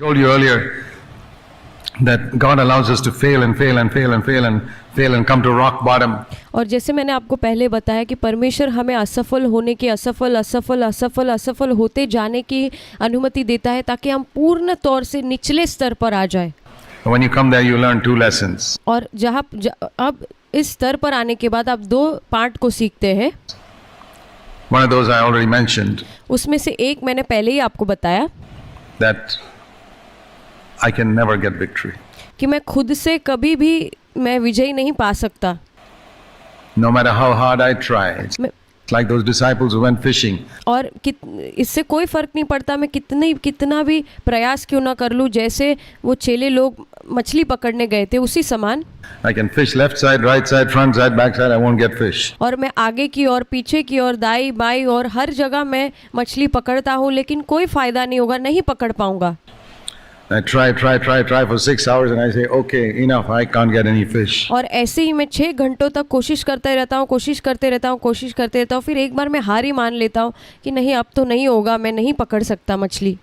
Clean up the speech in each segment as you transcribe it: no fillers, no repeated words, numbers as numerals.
Told you earlier that God allows us to fail and fail and fail and fail and fail and come to rock bottom. और जैसे मैंने आपको पहले बताया कि परमेश्वर हमें असफल होने की असफल होते जाने की अनुमति देता है ताकि हम पूर्ण तौर से निचले स्तर पर आ जाए। When you come there, you learn two lessons. और अब इस स्तर पर आने के बाद आप दो पाठ को सीखते हैं। One of those I already mentioned. उसमें से एक मैंने पहले ही आपको बताया That I can never get victory. कि मैं खुद से कभी भी मैं विजय नहीं पा सकता। No matter how hard I try. It's like those disciples who went fishing. और इससे कोई फ़र्क नहीं पड़ता मैं कितना भी प्रयास क्यों ना कर लूँ, जैसे वो चेले लोग मछली पकड़ने गए थे उसी समान। I can fish left side, right side, front side, back side. I won't get fish. और मैं आगे की ओर, पीछे की ओर, दाई बाई और हर जगह मैं मछली पकड़ता हूँ, लेकिन कोई फ़ायदा नहीं होगा, नहीं पकड़ पाऊँगा। I try for 6 hours and I say, okay, enough. I can't get any fish. और ऐसे ही मैं 6 घंटों तक कोशिश करते रहता हूँ। फिर एक बार मैं हार ही मान लेता हूँ कि नहीं, अब तो नहीं होगा, मैं नहीं पकड़ सकता मछली।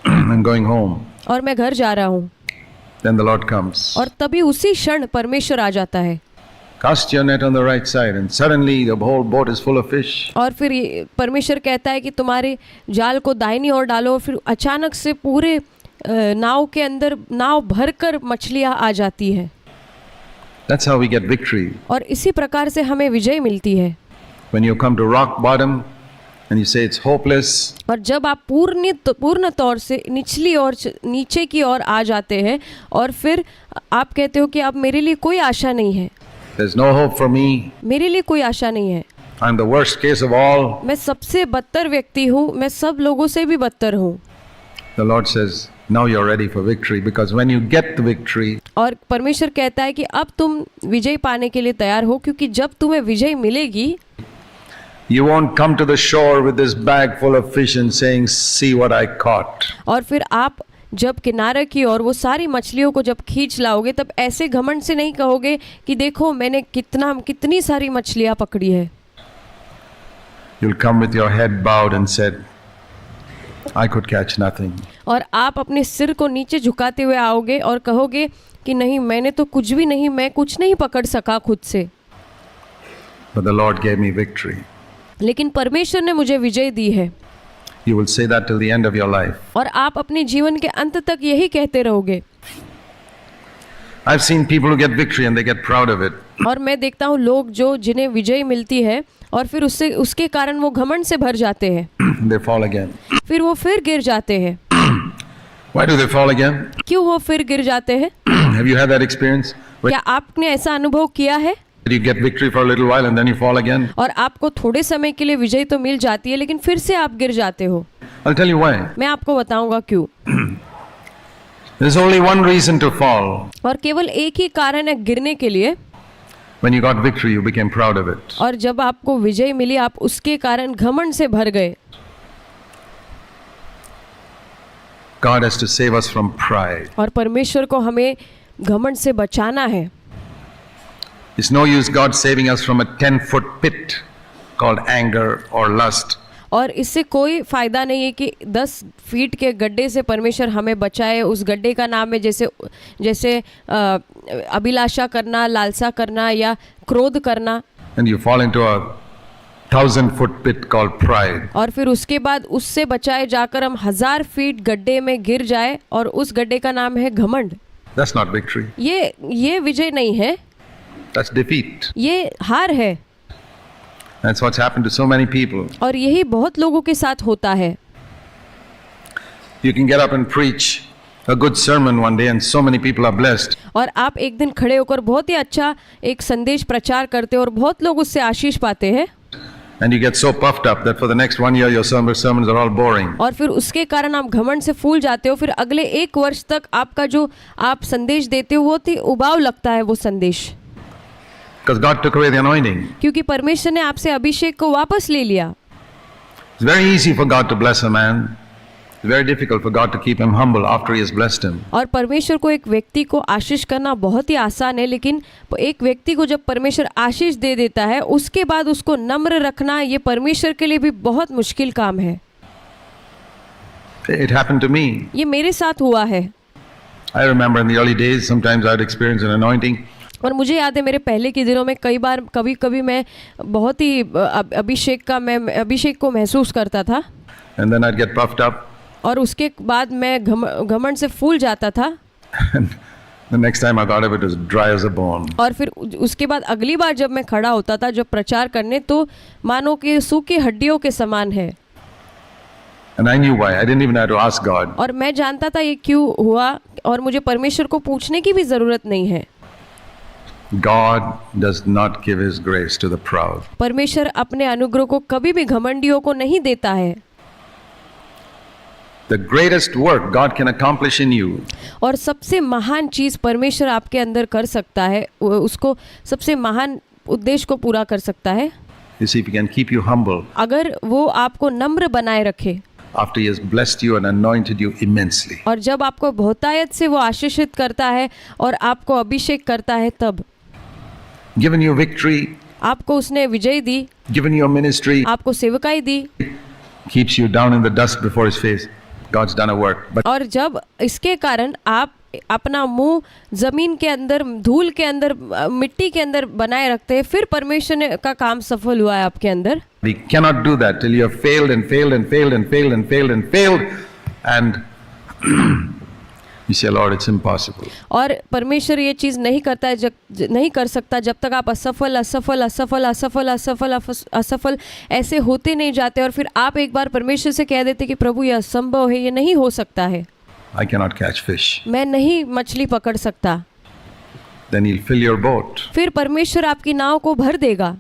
I'm going home. और मैं घर जा रहा हूँ। Then the Lord comes. और तभी उसी क्षण परमेश्वर आ जाता है। Cast your net on the right side and suddenly the whole boat is full of fish. और फिर परमेश्वर कहता है कि तुम्हारे जाल को दाहिनी ओर डालो, और फिर अचानक से पूरे नाव के अंदर नाव भरकर मछलियाँ आ जाती है। That's how we get victory. और इसी प्रकार से हमें विजय मिलती है। When you come to rock bottom and you say it's hopeless. और जब आप पूर्ण तौर से नीचे की ओर आ जाते हैं और फिर आप कहते हो कि अब मेरे लिए कोई आशा नहीं है, There's no hope for me. मेरे लिए कोई आशा नहीं है, I'm the worst case of all. मैं सबसे बदतर व्यक्ति हूँ, मैं सब लोगों से भी बदतर हूँ। The Lord says, now you're ready for victory, because when you get the victory, और परमेश्वर कहता है कि अब तुम विजय पाने के लिए तैयार हो, क्योंकि जब तुम्हें विजय मिलेगी, you won't come to the shore with this bag full of fish and saying, see what I caught. और फिर आप जब किनारे की ओर वो सारी मछलियों को जब खींच लाओगे, तब ऐसे घमंड से नहीं कहोगे कि देखो मैंने कितनी सारी मछलियाँ पकड़ी है। You'll come with your head bowed and said, I could catch nothing. और आप अपने सिर को नीचे झुकाते हुए आओगे और कहोगे कि नहीं, मैंने तो कुछ भी नहीं, मैं कुछ नहीं पकड़ सका खुद से। But the Lord gave me victory. लेकिन परमेश्वर ने मुझे विजय दी है। You will say that till the end of your life. और आप अपने जीवन के अंत तक यही कहते रहोगे। I've seen people who get victory and they get proud of it. और मैं देखता हूँ लोग जिन्हें विजय मिलती है और फिर उसके कारण वो घमंड से भर जाते हैं। They fall again. फिर वो फिर गिर जाते हैं। Why do they fall again? क्यों वो फिर गिर जाते हैं? Have you had that experience? क्या आपने ऐसा अनुभव किया है? You get victory for a little while and then you fall again? और आपको थोड़े समय के लिए विजय तो मिल जाती है, लेकिन फिर से आप गिर जाते हो। I'll tell you why. मैं आपको बताऊंगा क्यों। There's only one reason to fall. और केवल एक ही कारण है गिरने के लिए। When you got victory, you became proud of it. और जब आपको विजय मिली, आप उसके कारण घमंड से भर गए। God has to save us from pride. और परमेश्वर को हमें घमंड से बचाना है। It's no use God saving us from a 10-foot pit called anger or lust. और इससे कोई फ़ायदा नहीं है कि 10 फीट के गड्ढे से परमेश्वर हमें बचाए। उस गड्ढे का नाम है जैसे अभिलाषा करना, लालसा करना या क्रोध करना। And you fall into a 1,000-foot pit called pride. और फिर उसके बाद उससे बचाए जाकर हम 1000 फीट गड्ढे में गिर जाए, और उस गड्ढे का नाम है घमंड। That's not victory. ये विजय नहीं है, That's defeat. ये हार है। That's what's happened to so many people. और यही बहुत लोगों के साथ होता है। You can get up and preach a good sermon one day and so many people are blessed. और आप एक दिन खड़े होकर बहुत ही अच्छा एक संदेश प्रचार करते हो और बहुत लोग उससे आशीष पाते हैं। And you get so puffed up that for the next 1 year your sermons are all boring. और फिर उसके कारण आप घमंड से फूल जाते हो। फिर अगले 1 वर्ष तक आपका जो आप संदेश देते हो बहुत ही उबाऊ लगता है वो संदेश। Because God took away the anointing. क्योंकि परमेश्वर ने आपसे अभिषेक को वापस ले लिया। It's very easy for God to bless a man. It's very difficult for God to keep him humble after He has blessed him. और परमेश्वर को एक व्यक्ति को आशीष करना बहुत ही आसान है, लेकिन एक व्यक्ति को जब परमेश्वर आशीष दे देता है, उसके बाद उसको नम्र रखना ये परमेश्वर के लिए भी बहुत मुश्किल काम है। It happened to me. ये मेरे साथ हुआ है। I remember in the early days, sometimes I'd experience an anointing, और मुझे याद है मेरे पहले के दिनों में कभी कभी मैं बहुत ही अभिषेक को महसूस करता था, and then I'd get puffed up, और उसके बाद मैं घमंड से फूल जाता था, and the next time I got up, it was dry as a bone. और फिर उसके बाद अगली बार जब मैं खड़ा होता था जब प्रचार करने, तो मानो कि सूखी हड्डियों के समान है। And I knew why. I didn't even have to ask God. और मैं जानता था ये क्यों हुआ, और मुझे परमेश्वर को पूछने की भी ज़रूरत नहीं है। God does not give His grace to the proud. परमेश्वर अपने अनुग्रह को कभी भी घमंडियों को नहीं देता है। The greatest work God can accomplish in you और सबसे महान चीज़ परमेश्वर आपके अंदर कर सकता है, उसको सबसे महान उद्देश्य को पूरा कर सकता है, is if He can keep you humble अगर वो आपको नम्र बनाए रखे, after He has blessed you and anointed you immensely. और जब आपको बहुतायत से वो आशीषित करता है और आपको अभिषेक करता है, तब Given you victory, आपको उसने विजय दी, given you a ministry, आपको सेवकाई दी, keeps you down in the dust before His face. God's done a work. But और जब इसके कारण आप अपना मुंह जमीन के अंदर, धूल के अंदर, मिट्टी के अंदर बनाए रखते हैं, फिर परमेश्वर का काम सफल हुआ है आपके अंदर। we cannot do that till you have failed and failed and failed and failed and failed and failed, and you say, Lord, it's impossible. और परमेश्वर ये चीज़ नहीं करता है, नहीं कर सकता जब तक आप असफल असफल असफल असफल असफल असफल ऐसे होते नहीं जाते, और फिर आप एक बार परमेश्वर से कह देते कि प्रभु ये असंभव है, ये नहीं हो सकता है, I cannot catch fish. मैं नहीं मछली पकड़ सकता। Then He'll fill your boat. फिर परमेश्वर आपकी नाव को भर देगा।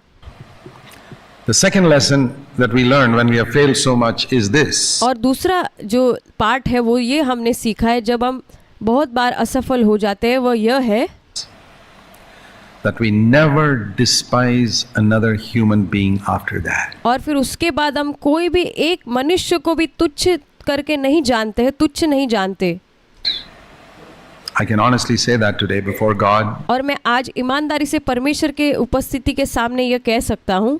The second lesson that we learn when we have failed so much is this: और दूसरा जो पार्ट है वो ये हमने सीखा है जब हम बहुत बार असफल हो जाते हैं, वो यह है that we never despise another human being after that. और फिर उसके बाद हम कोई भी एक मनुष्य को भी तुच्छ करके नहीं जानते हैं, तुच्छ नहीं जानते। I can honestly say that today before God. और मैं आज ईमानदारी से परमेश्वर के उपस्थिति के सामने यह कह सकता हूँ,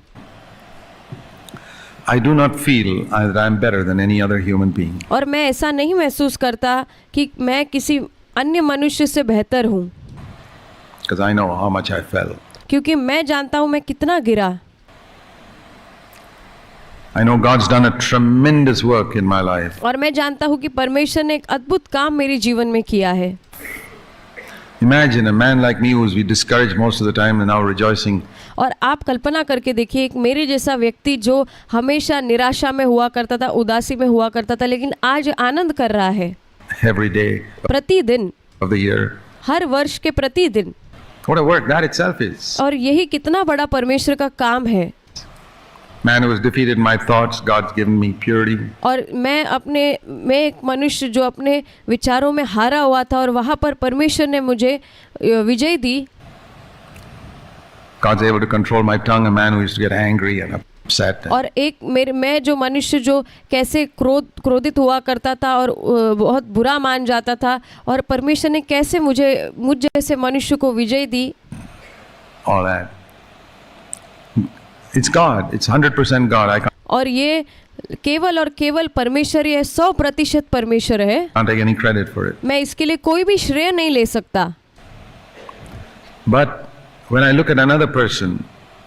I do not feel that I am better than any other human being. और मैं ऐसा नहीं महसूस करता कि मैं किसी अन्य मनुष्य से बेहतर हूँ, Because I know how much I fell. क्योंकि मैं जानता हूँ मैं कितना गिरा। I know God's done a tremendous work in my life. और मैं जानता हूँ कि परमेश्वर ने एक अद्भुत काम मेरे जीवन में किया है। Imagine a man like me who's been discouraged most of the time and now rejoicing. और आप कल्पना करके देखिए, एक मेरे जैसा व्यक्ति जो हमेशा निराशा में हुआ करता था, उदासी में हुआ करता था, लेकिन आज आनंद कर रहा है Every day प्रतिदिन, of the year. हर वर्ष के प्रतिदिन। What a work that itself is. और यही कितना बड़ा परमेश्वर का काम है। Man who has defeated my thoughts, God's given me purity. और मैं एक मनुष्य जो अपने विचारों में हारा हुआ था, और वहाँ पर परमेश्वर ने मुझे विजय दी। God's able to control my tongue, a man who used to get angry and upset. और मैं जो मनुष्य जो कैसे क्रोधित हुआ करता था और बहुत बुरा मान जाता था, और परमेश्वर ने कैसे मुझ जैसे मनुष्य को विजय दी। All that. It's God. It's 100% God. I और ये केवल और केवल परमेश्वर, ये 100% परमेश्वर है। can't take any credit for it. मैं इसके लिए कोई भी श्रेय नहीं ले सकता। But when I look at another person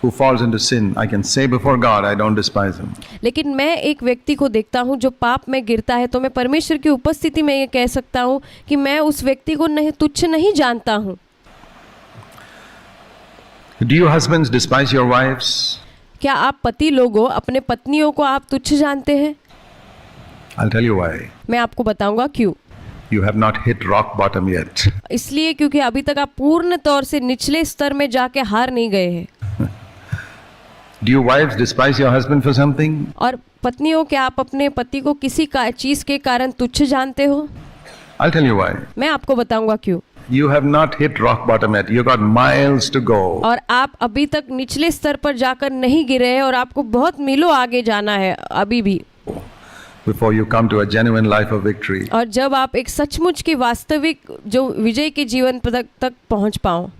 who falls into sin, I can say before God, I don't despise him. लेकिन मैं एक व्यक्ति को देखता हूँ जो पाप में गिरता है, तो मैं परमेश्वर की उपस्थिति में ये कह सकता हूँ कि मैं उस व्यक्ति को तुच्छ नहीं जानता हूँ। Do you husbands despise your wives? क्या आप पति लोगों अपने पत्नियों को आप तुच्छ जानते हैं? I'll tell you why. मैं आपको बताऊंगा क्यों। You have not hit rock bottom yet. इसलिए क्योंकि अभी तक आप पूर्ण तौर से निचले स्तर में जाके हार नहीं गए हैं। Do you wives despise your husband for something? और पत्नियों, क्या आप अपने पति को किसी चीज के कारण तुच्छ जानते हो? I'll tell you why. मैं आपको बताऊंगा क्यों। You have not hit rock bottom yet. You got miles to go. और आप अभी तक निचले स्तर पर जाकर नहीं गिरे हैं, और आपको बहुत मीलों आगे जाना है अभी भी, Before you come to a genuine life of victory. और जब आप एक सचमुच की वास्तविक जो विजय के जीवन तक पहुंच पाओ।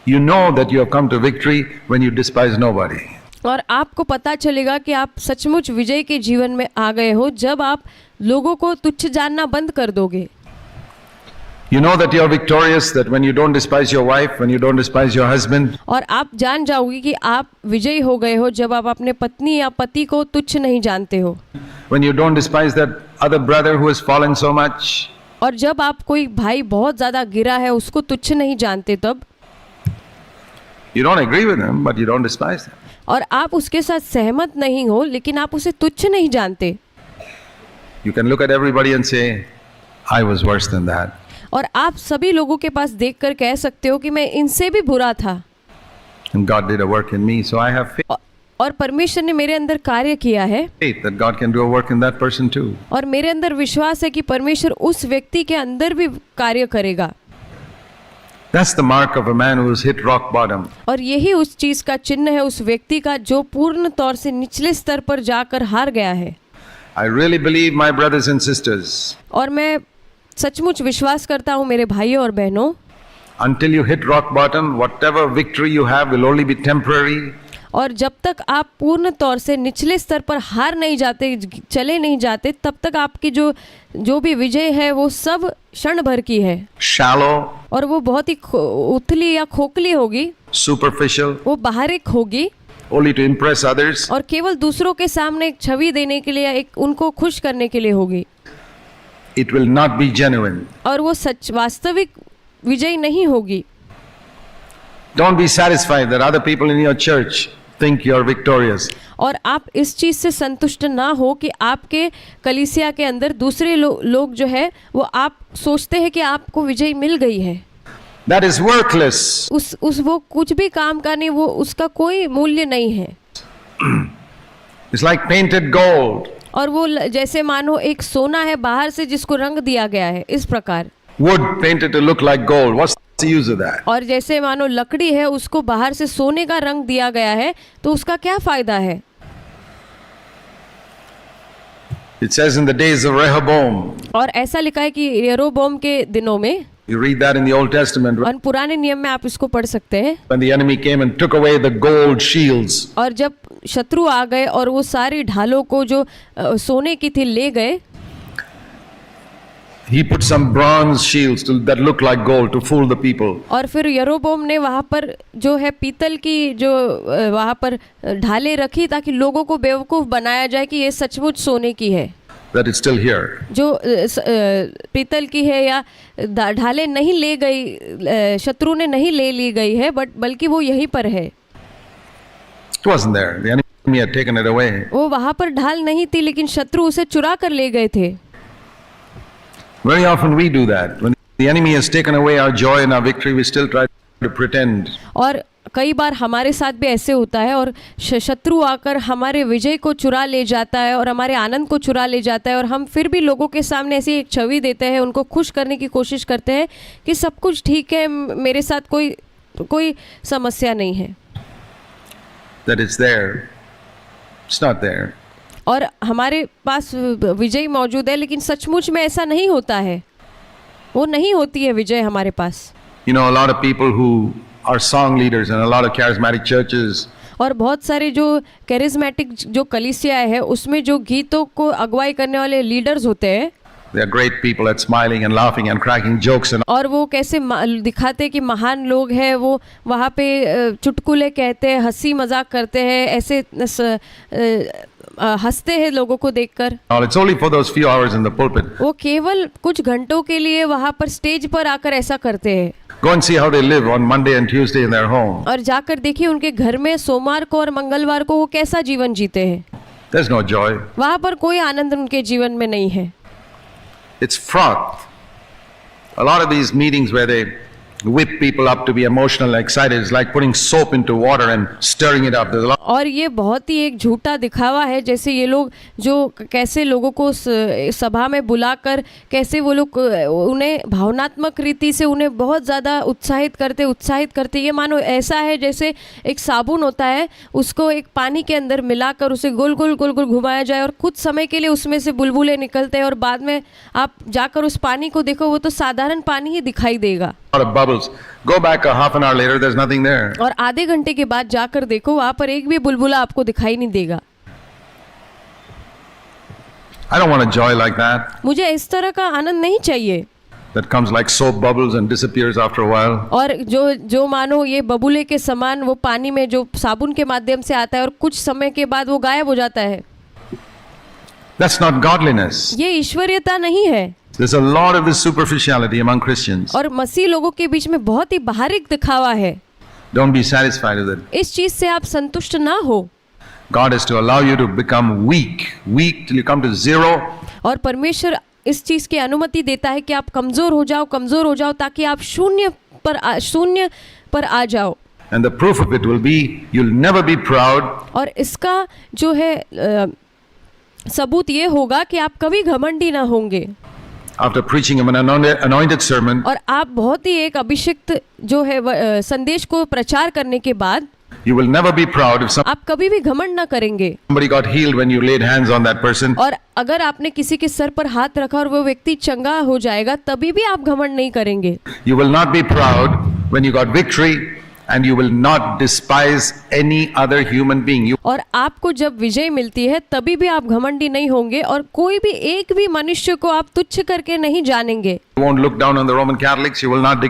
You know that you have come to victory when you despise nobody. और आपको पता चलेगा कि आप सचमुच विजय के जीवन में आ गए हो जब आप लोगों को तुच्छ जानना बंद कर दोगे। You know that you are victorious, that when you don't despise your wife, when you don't despise your husband, और आप जान जाओगे कि आप विजयी हो गए हो जब आप अपने पत्नी या पति को तुच्छ नहीं जानते हो, when you don't despise that other brother who has fallen so much, और जब आप कोई भाई बहुत ज़्यादा गिरा है उसको तुच्छ नहीं जानते तब, you don't agree with him, but you don't despise him. और आप उसके साथ सहमत नहीं हो लेकिन आप उसे तुच्छ नहीं जानते, You can look at everybody and say, I was worse than that. और आप सभी लोगों के पास देखकर कह सकते हो कि मैं इनसे भी बुरा था, And God did a work in me, so I have और परमेश्वर ने मेरे अंदर कार्य किया है, faith that God can do a work in that person too. और मेरे अंदर विश्वास है कि परमेश्वर उस व्यक्ति के अंदर भी कार्य करेगा। That's the mark of a man who has hit rock bottom. और यही उस चीज़ का चिन्ह है उस व्यक्ति का जो पूर्ण तौर से निचले स्तर पर जाकर हार गया है। I really believe, my brothers and sisters, और मैं सचमुच विश्वास करता हूँ मेरे भाइयों और बहनों, until you hit rock bottom, whatever victory you have will only be temporary. और जब तक आप पूर्ण तौर से निचले स्तर पर हार नहीं जाते, चले नहीं जाते, तब तक आपकी जो भी विजय है वो सब क्षण भर की है, Shallow, और वो बहुत ही उथली या खोखली होगी, superficial, वो बाहरिक होगी, only to impress others. और केवल दूसरों के सामने एक छवि देने के लिए या एक उनको खुश करने के लिए होगी, It will not be genuine. और वो सच वास्तविक विजय नहीं होगी। Don't be satisfied that other people in your church think you're victorious. और आप इस चीज़ से संतुष्ट ना हो कि आपके कलीसिया के अंदर दूसरे लोग जो है वो आप सोचते हैं कि आपको विजय मिल गई है। That is worthless. उस वो कुछ भी काम का नहीं, वो उसका कोई मूल्य नहीं है। It's like painted gold. और वो जैसे मानो एक सोना है बाहर से जिसको रंग दिया गया है, इस प्रकार। Wood painted to look like gold. What's the use of that? और जैसे मानो लकड़ी है उसको बाहर से सोने का रंग दिया गया है तो उसका क्या फायदा है? It says in the days of Rehoboam. और ऐसा लिखा है कि यरोबोम के दिनों में, You read that in the Old Testament. और पुराने नियम में आप इसको पढ़ सकते हैं, When the enemy came and took away the gold shields. और जब शत्रु आ गए और वो सारी ढालों को जो सोने की थी ले गए, He put some bronze shields that look like gold to fool the people. और फिर यरोबोम ने वहाँ पर जो है पीतल की जो वहाँ पर ढालें रखी ताकि लोगों को बेवकूफ़ बनाया जाए कि ये सचमुच सोने की है, That it's still here. जो पीतल की है या ढालें नहीं ले गई, शत्रु ने नहीं ले ली गई है, बल्कि वो यहीं पर है। It wasn't there. The enemy had taken it away. वो वहाँ पर ढाल नहीं थी लेकिन शत्रु उसे चुरा कर ले गए थे। Very often we do that. When the enemy has taken away our joy and our victory, we still try to pretend. और कई बार हमारे साथ भी ऐसे होता है, और शत्रु आकर हमारे विजय को चुरा ले जाता है और हमारे आनंद को चुरा ले जाता है, और हम फिर भी लोगों के सामने ऐसी एक छवि देते हैं, उनको खुश करने की कोशिश करते हैं कि सब कुछ ठीक है, मेरे साथ कोई समस्या नहीं है। That it's there. It's not there. और हमारे पास विजय मौजूद है लेकिन सचमुच में ऐसा नहीं होता है, वो नहीं होती है विजय हमारे पास। You know, a lot of people who are song leaders and a lot of charismatic churches, और बहुत सारे जो कैरिज्मेटिक जो कलीसिया है उसमें जो गीतों को अगुवाई करने वाले लीडर्स होते हैं, they are great people at smiling and laughing and cracking jokes and और वो कैसे दिखाते कि महान लोग हैं, वो वहाँ पे चुटकुले कहते हैं, हंसी मजाक करते हैं, ऐसे हंसते हैं लोगों को देखकर। all. It's only for those few hours in the pulpit. वो केवल कुछ घंटों के लिए वहाँ पर स्टेज पर आकर ऐसा करते हैं। Go and see how they live on Monday and Tuesday in their home. और जाकर देखिए उनके घर में सोमवार को और मंगलवार को वो कैसा जीवन जीते हैं। There's no joy. वहाँ पर कोई आनंद उनके जीवन में नहीं है। It's fraught. A lot of these meetings where they whip people up to be emotional and excited is like putting soap into water and stirring it up. There's a lot. और ये बहुत ही एक झूठा दिखावा है, जैसे ये लोग जो कैसे लोगों को सभा में बुलाकर कैसे वो लोग उन्हें भावनात्मक रीति से उन्हें बहुत ज़्यादा उत्साहित करते, ये मानो ऐसा है जैसे एक साबुन होता है, उसको एक पानी के अंदर मिलाकर उसे गोल गोल घुमाया जाए और कुछ समय के लिए उसमें से बुलबुले निकलते हैं और बाद में आप जाकर उस पानी को देखो वो तो साधारण पानी ही दिखाई देगा। lot of bubbles. Go back a half an hour later, there's nothing there. और आधे घंटे के बाद जाकर देखो, वहां पर एक भी बुलबुला आपको दिखाई नहीं देगा। I don't want a joy like that, मुझे इस तरह का आनंद नहीं चाहिए, that comes like soap bubbles and disappears after a while. और जो मानो ये बबूले के समान वो पानी में जो साबुन के माध्यम से आता है और कुछ समय के बाद वो गायब हो जाता है। That's not godliness. ये ईश्वरीयता नहीं है। There's a lot of this superficiality among Christians. और मसीह लोगों के बीच में बहुत ही बाहरिक दिखावा है। Don't be satisfied with it. इस चीज से आप संतुष्ट ना हो। God is to allow you to become weak till you come to zero. और परमेश्वर इस चीज की अनुमति देता है कि आप कमजोर हो जाओ ताकि आप शून्य पर आ जाओ। And the proof of it will be you'll never be proud. और इसका जो है सबूत ये होगा कि आप कभी घमंडी ना होंगे। After preaching an anointed sermon, और आप बहुत ही एक अभिषिक्त जो है संदेश को प्रचार करने के बाद you will never be proud if आप कभी भी घमंड ना करेंगे। somebody got healed when you laid hands on that person. और अगर आपने किसी के सर पर हाथ रखा और वो व्यक्ति चंगा हो जाएगा, तभी भी आप घमंड नहीं करेंगे। You will not be proud when you got victory, and you will not despise any other human being. और आपको जब विजय मिलती है तभी भी आप घमंडी नहीं होंगे और कोई भी एक भी मनुष्य को आप तुच्छ करके नहीं जानेंगे। You won't look down on the Roman Catholics. You will not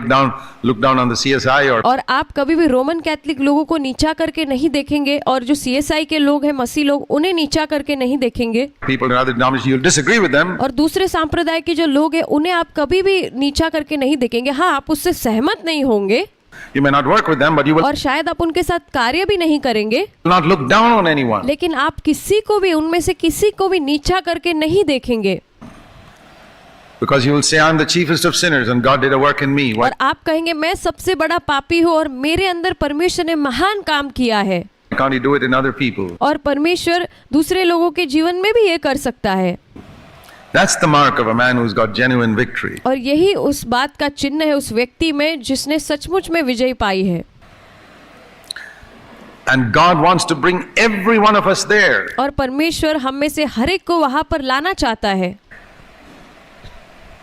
look down on the CSI or. और आप कभी भी रोमन कैथलिक लोगों को नीचा करके नहीं देखेंगे और जो CSI के लोग हैं, मसीह लोग, उन्हें नीचा करके नहीं देखेंगे। People in other denominations, you'll disagree with them. और दूसरे संप्रदाय के जो लोग हैं उन्हें आप कभी भी नीचा करके नहीं देखेंगे। हाँ, आप उससे सहमत नहीं होंगे। You may not work with them, but you will और शायद आप उनके साथ कार्य भी नहीं करेंगे, not look down on anyone. लेकिन आप किसी को भी उनमें से किसी को भी नीचा करके नहीं देखेंगे। Because you will say, I'm the chiefest of sinners and God did a work in me. Why और आप कहेंगे मैं सबसे बड़ा पापी हूँ और मेरे अंदर परमेश्वर ने महान काम किया है। can't you do it in other people? और परमेश्वर दूसरे लोगों के जीवन में भी ये कर सकता है। That's the mark of a man who's got genuine victory. और यही उस बात का चिन्ह है उस व्यक्ति में जिसने सचमुच में विजय पाई है। And God wants to bring every one of us there. और परमेश्वर हम में से हर एक को वहां पर लाना चाहता है।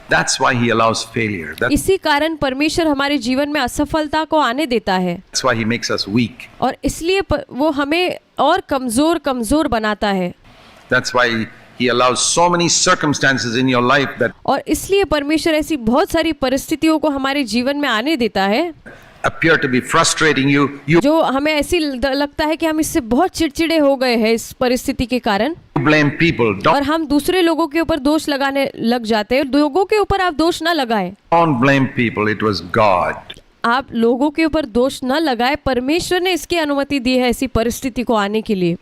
That's why He allows failure. इसी कारण परमेश्वर हमारे जीवन में असफलता को आने देता है। That's why He makes us weak. और इसलिए वो हमें और कमजोर बनाता है। That's why He allows so many circumstances in your life that और इसलिए परमेश्वर ऐसी बहुत सारी परिस्थितियों को हमारे जीवन में आने देता है appear to be frustrating you. You जो हमें ऐसी लगता है कि हम इससे बहुत चिड़चिड़े हो गए हैं इस परिस्थिति के कारण, blame people. और हम दूसरे लोगों के ऊपर दोष लगाने लग जाते हैं। लोगों के ऊपर आप दोष ना लगाएं। Don't blame people. It was God. आप लोगों के ऊपर दोष ना लगाएं। परमेश्वर ने इसकी अनुमति दी है ऐसी परिस्थिति को आने के लिए।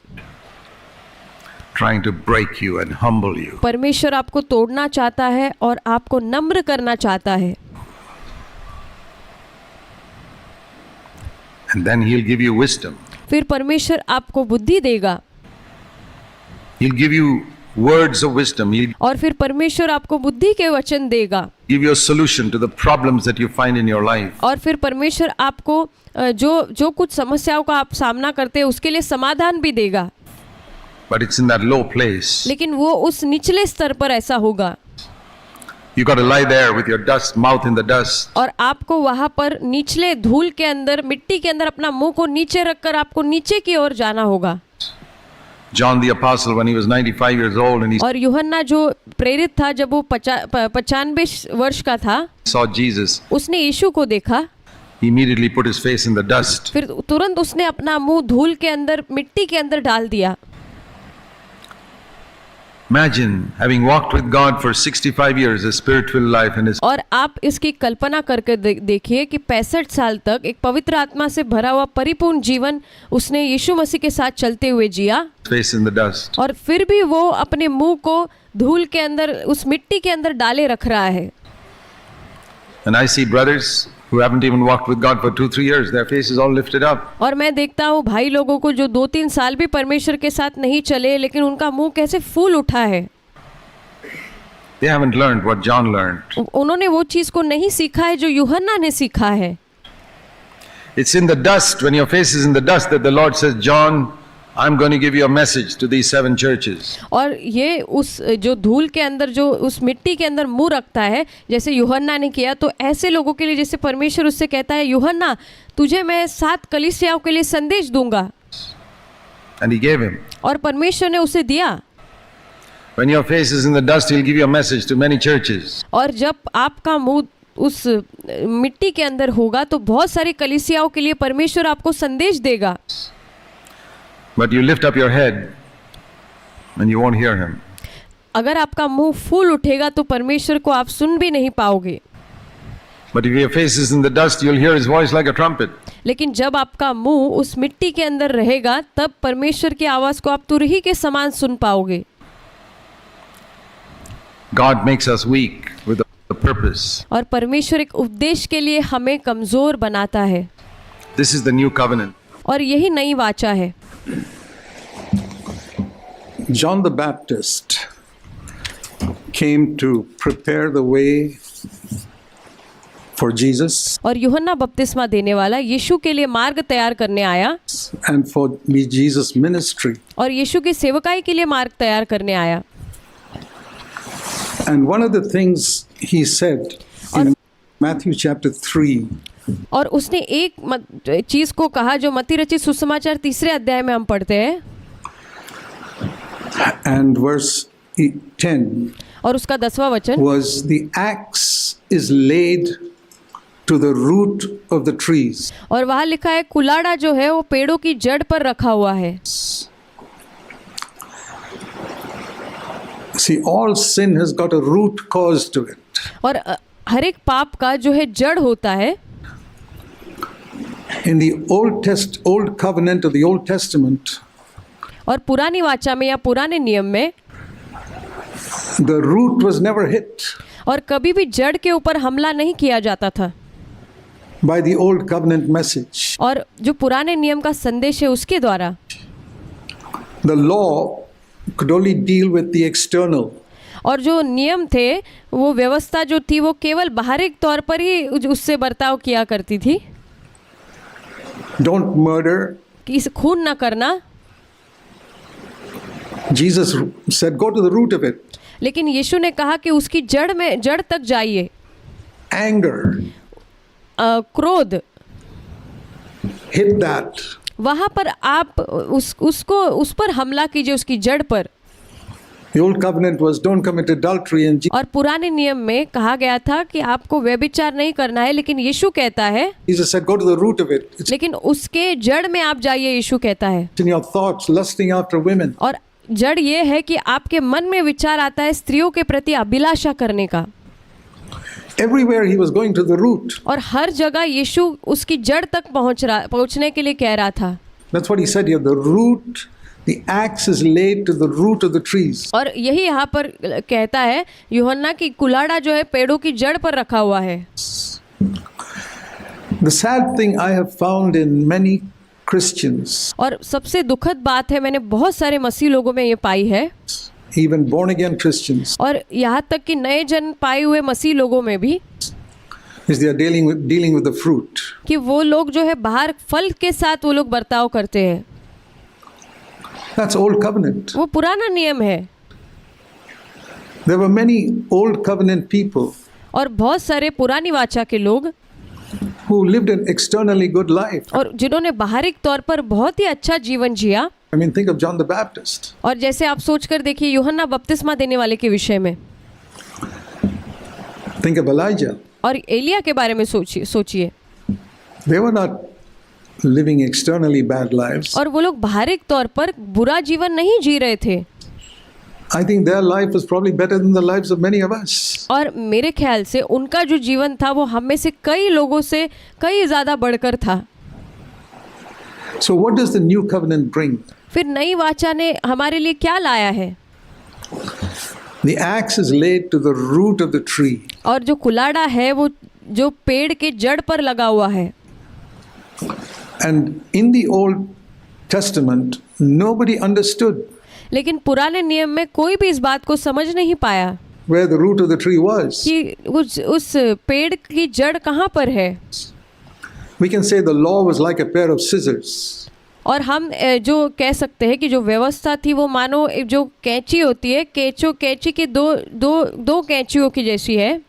Trying to break you and humble you. परमेश्वर आपको तोड़ना चाहता है और आपको नम्र करना चाहता है। And then He'll give you wisdom. फिर परमेश्वर आपको बुद्धि देगा। He'll give you words of wisdom. He'll और फिर परमेश्वर आपको बुद्धि के वचन देगा। give you a solution to the problems that you find in your life. और फिर परमेश्वर आपको जो कुछ समस्याओं का आप सामना करते हैं उसके लिए समाधान भी देगा। But it's in that low place. लेकिन वो उस निचले स्तर पर ऐसा होगा। You got to lie there with your dust, mouth in the dust. और आपको वहां पर निचले धूल के अंदर, मिट्टी के अंदर अपना मुंह को नीचे रखकर आपको नीचे की ओर जाना होगा। John the Apostle, when he was 95 years old and he और यूहन्ना जो प्रेरित था जब वो 95 वर्ष का था, saw Jesus, उसने यीशु को देखा। he immediately put his face in the dust. फिर तुरंत उसने अपना मुंह धूल के अंदर, मिट्टी के अंदर डाल दिया। Imagine having walked with God for 65 years, a spirit-filled life, and his और आप इसकी कल्पना करके देखिए कि 65 साल तक एक पवित्र आत्मा से भरा हुआ परिपूर्ण जीवन उसने यीशु मसीह के साथ चलते हुए जिया, face in the dust. और फिर भी वो अपने मुंह को धूल के अंदर, उस मिट्टी के अंदर डाले रख रहा है। And I see brothers who haven't even walked with God for 2-3 years, their faces all lifted up. और मैं देखता हूँ भाई लोगों को जो 2-3 साल भी परमेश्वर के साथ नहीं चले, लेकिन उनका मुंह कैसे फूल उठा है। They haven't learned what John learned. उन्होंने वो चीज को नहीं सीखा है जो यूहन्ना ने सीखा है। It's in the dust, when your face is in the dust, that the Lord says, John, I'm going to give you a message to these 7 churches. और ये उस जो धूल के अंदर, जो उस मिट्टी के अंदर मुंह रखता है, जैसे यूहन्ना ने किया, तो ऐसे लोगों के लिए जैसे परमेश्वर उससे कहता है, यूहन्ना तुझे मैं 7 कलीसियाओं के लिए संदेश दूंगा। And he gave him. और परमेश्वर ने उसे दिया। When your face is in the dust, he'll give you a message to many churches. और जब आपका मुंह उस मिट्टी के अंदर होगा तो बहुत सारी कलीसियाओं के लिए परमेश्वर आपको संदेश देगा। But you lift up your head and you won't hear him. अगर आपका मुंह फूल उठेगा तो परमेश्वर को आप सुन भी नहीं पाओगे। But if your face is in the dust, you'll hear his voice like a trumpet. लेकिन जब आपका मुंह उस मिट्टी के अंदर रहेगा तब परमेश्वर की आवाज को आप तुरही के समान सुन पाओगे। God makes us weak with a purpose. और परमेश्वर एक उद्देश्य के लिए हमें कमजोर बनाता है। This is the new covenant. और यही नई वाचा है। John the Baptist came to prepare the way for Jesus और यूहन्ना बपतिस्मा देने वाला यीशु के लिए मार्ग तैयार करने आया and for Jesus' ministry. और यीशु की सेवकाई के लिए मार्ग तैयार करने आया। And one of the things he said in Matthew chapter 3, और उसने एक चीज को कहा जो मत्ती रचित सुसमाचार 3 अध्याय में हम पढ़ते हैं and verse 10 और उसका 10वां वचन, was the axe is laid to the root of the trees. और वहाँ लिखा है कुलाड़ा जो है वो पेड़ों की जड़ पर रखा हुआ है। See, all sin has got a root cause to it. और हर एक पाप का जो है जड़ होता है। In the Old Covenant of the Old Testament, और पुरानी वाचा में या पुराने नियम में the root was never hit और कभी भी जड़ के ऊपर हमला नहीं किया जाता था। by the Old Covenant message. और जो पुराने नियम का संदेश है उसके द्वारा The law could only deal with the external. और जो नियम थे, वो व्यवस्था जो थी वो केवल बाहरी तौर पर ही उससे बर्ताव किया करती थी। Don't murder. कि खून न करना। Jesus said, go to the root of it. लेकिन यीशु ने कहा कि उसकी जड़ तक जाइए। Anger, क्रोध, hit that. वहाँ पर आप उस पर हमला कीजिए, उसकी जड़ पर। The Old Covenant was don't commit adultery, and और पुराने नियम में कहा गया था कि आपको व्यभिचार नहीं करना है, लेकिन यीशु कहता है, Jesus said, go to the root of it. It's लेकिन उसके जड़ में आप जाइए, यीशु कहता है। in your thoughts, lusting after women. और जड़ ये है कि आपके मन में विचार आता है स्त्रियों के प्रति अभिलाषा करने का। Everywhere he was going to the root. और हर जगह यीशु उसकी जड़ तक पहुंचने के लिए कह रहा था। That's what he said here. The root, the axe is laid to the root of the trees. और यही यहाँ पर कहता है यूहन्ना की कुलाड़ा जो है पेड़ों की जड़ पर रखा हुआ है। The sad thing I have found in many Christians, और सबसे दुखद बात है, मैंने बहुत सारे मसीह लोगों में ये पाई है, even born again Christians, और यहाँ तक कि नए जन्म पाए हुए मसीह लोगों में भी, is they are dealing with the fruit. कि वो लोग जो है बाहर फल के साथ वो लोग बर्ताव करते हैं। That's Old Covenant. वो पुराना नियम है। There were many Old Covenant people और बहुत सारे पुरानी वाचा के लोग who lived an externally good life. और जिन्होंने बाहरी तौर पर बहुत ही अच्छा जीवन जिया। I mean, think of John the Baptist. और जैसे आप सोचकर देखिए यूहन्ना बपतिस्मा देने वाले के विषय में, Think of Elijah. और एलिया के बारे में सोचिए। They were not living externally bad lives. और वो लोग बाहरी तौर पर बुरा जीवन नहीं जी रहे थे। I think their life was probably better than the lives of many of us. और मेरे ख्याल से उनका जो जीवन था वो हम में से कई लोगों से कई ज़्यादा बढ़कर था। So what does the new covenant bring? फिर नई वाचा ने हमारे लिए क्या लाया है? The axe is laid to the root of the tree. और जो कुलाड़ा है वो जो पेड़ के जड़ पर लगा हुआ है। And in the Old Testament, nobody understood लेकिन पुराने नियम में कोई भी इस बात को समझ नहीं पाया where the root of the tree was. कि उस पेड़ की जड़ कहाँ पर है। We can say the law was like a pair of scissors. और हम जो कह सकते हैं कि जो व्यवस्था थी वो मानो जो कैंची होती है, कैंची की दो कैंचियों की जैसी है।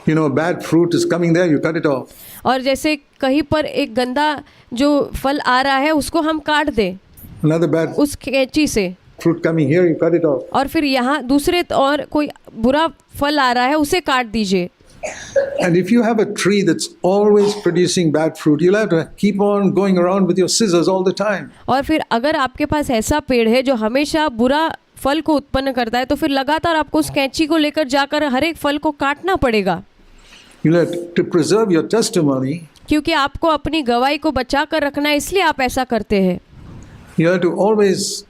You know, a bad fruit is coming there, you cut it off. और जैसे कहीं पर एक गंदा जो फल आ रहा है उसको हम काट दें Another bad उस कैंची से, fruit coming here, you cut it off. और फिर यहाँ दूसरे और कोई बुरा फल आ रहा है उसे काट दीजिए। And if you have a tree that's always producing bad fruit, you'll have to keep on going around with your scissors all the time. और फिर अगर आपके पास ऐसा पेड़ है जो हमेशा बुरा फल को उत्पन्न करता है तो फिर लगातार आपको उस कैंची को लेकर जाकर हर एक फल को काटना पड़ेगा, You'll have to preserve your testimony. क्योंकि आपको अपनी गवाही को बचा कर रखना है, इसलिए आप ऐसा करते हैं। You have to always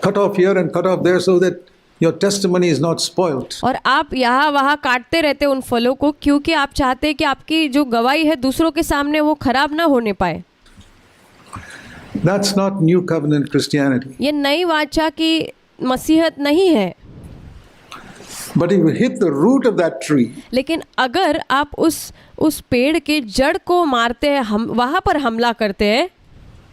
cut off here and cut off there so that your testimony is not spoiled. और आप यहाँ वहाँ काटते रहते उन फलों को, क्योंकि आप चाहते हैं कि आपकी जो गवाही है दूसरों के सामने वो खराब ना होने पाए। That's not New Covenant Christianity. ये नई वाचा की मसीहत नहीं है। But if you hit the root of that tree, लेकिन अगर आप उस पेड़ के जड़ को मारते हैं, हम वहाँ पर हमला करते हैं,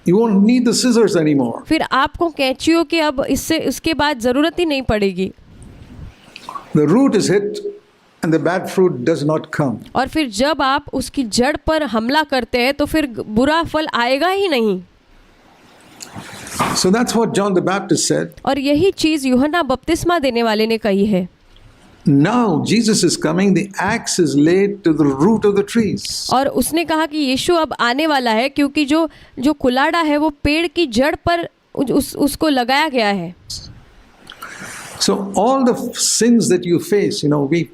you won't need the scissors anymore. फिर आपको कैंचियों की अब इसके बाद ज़रूरत ही नहीं पड़ेगी। The root is hit and the bad fruit does not come. और फिर जब आप उसकी जड़ पर हमला करते हैं तो फिर बुरा फल आएगा ही नहीं। So that's what John the Baptist said. और यही चीज़ यूहन्ना बपतिस्मा देने वाले ने कही है। Now Jesus is coming, the axe is laid to the root of the trees. और उसने कहा कि यीशु अब आने वाला है, क्योंकि जो कुलाड़ा है वो पेड़ की जड़ पर उसको लगाया गया है। So all the sins that you face, you know, we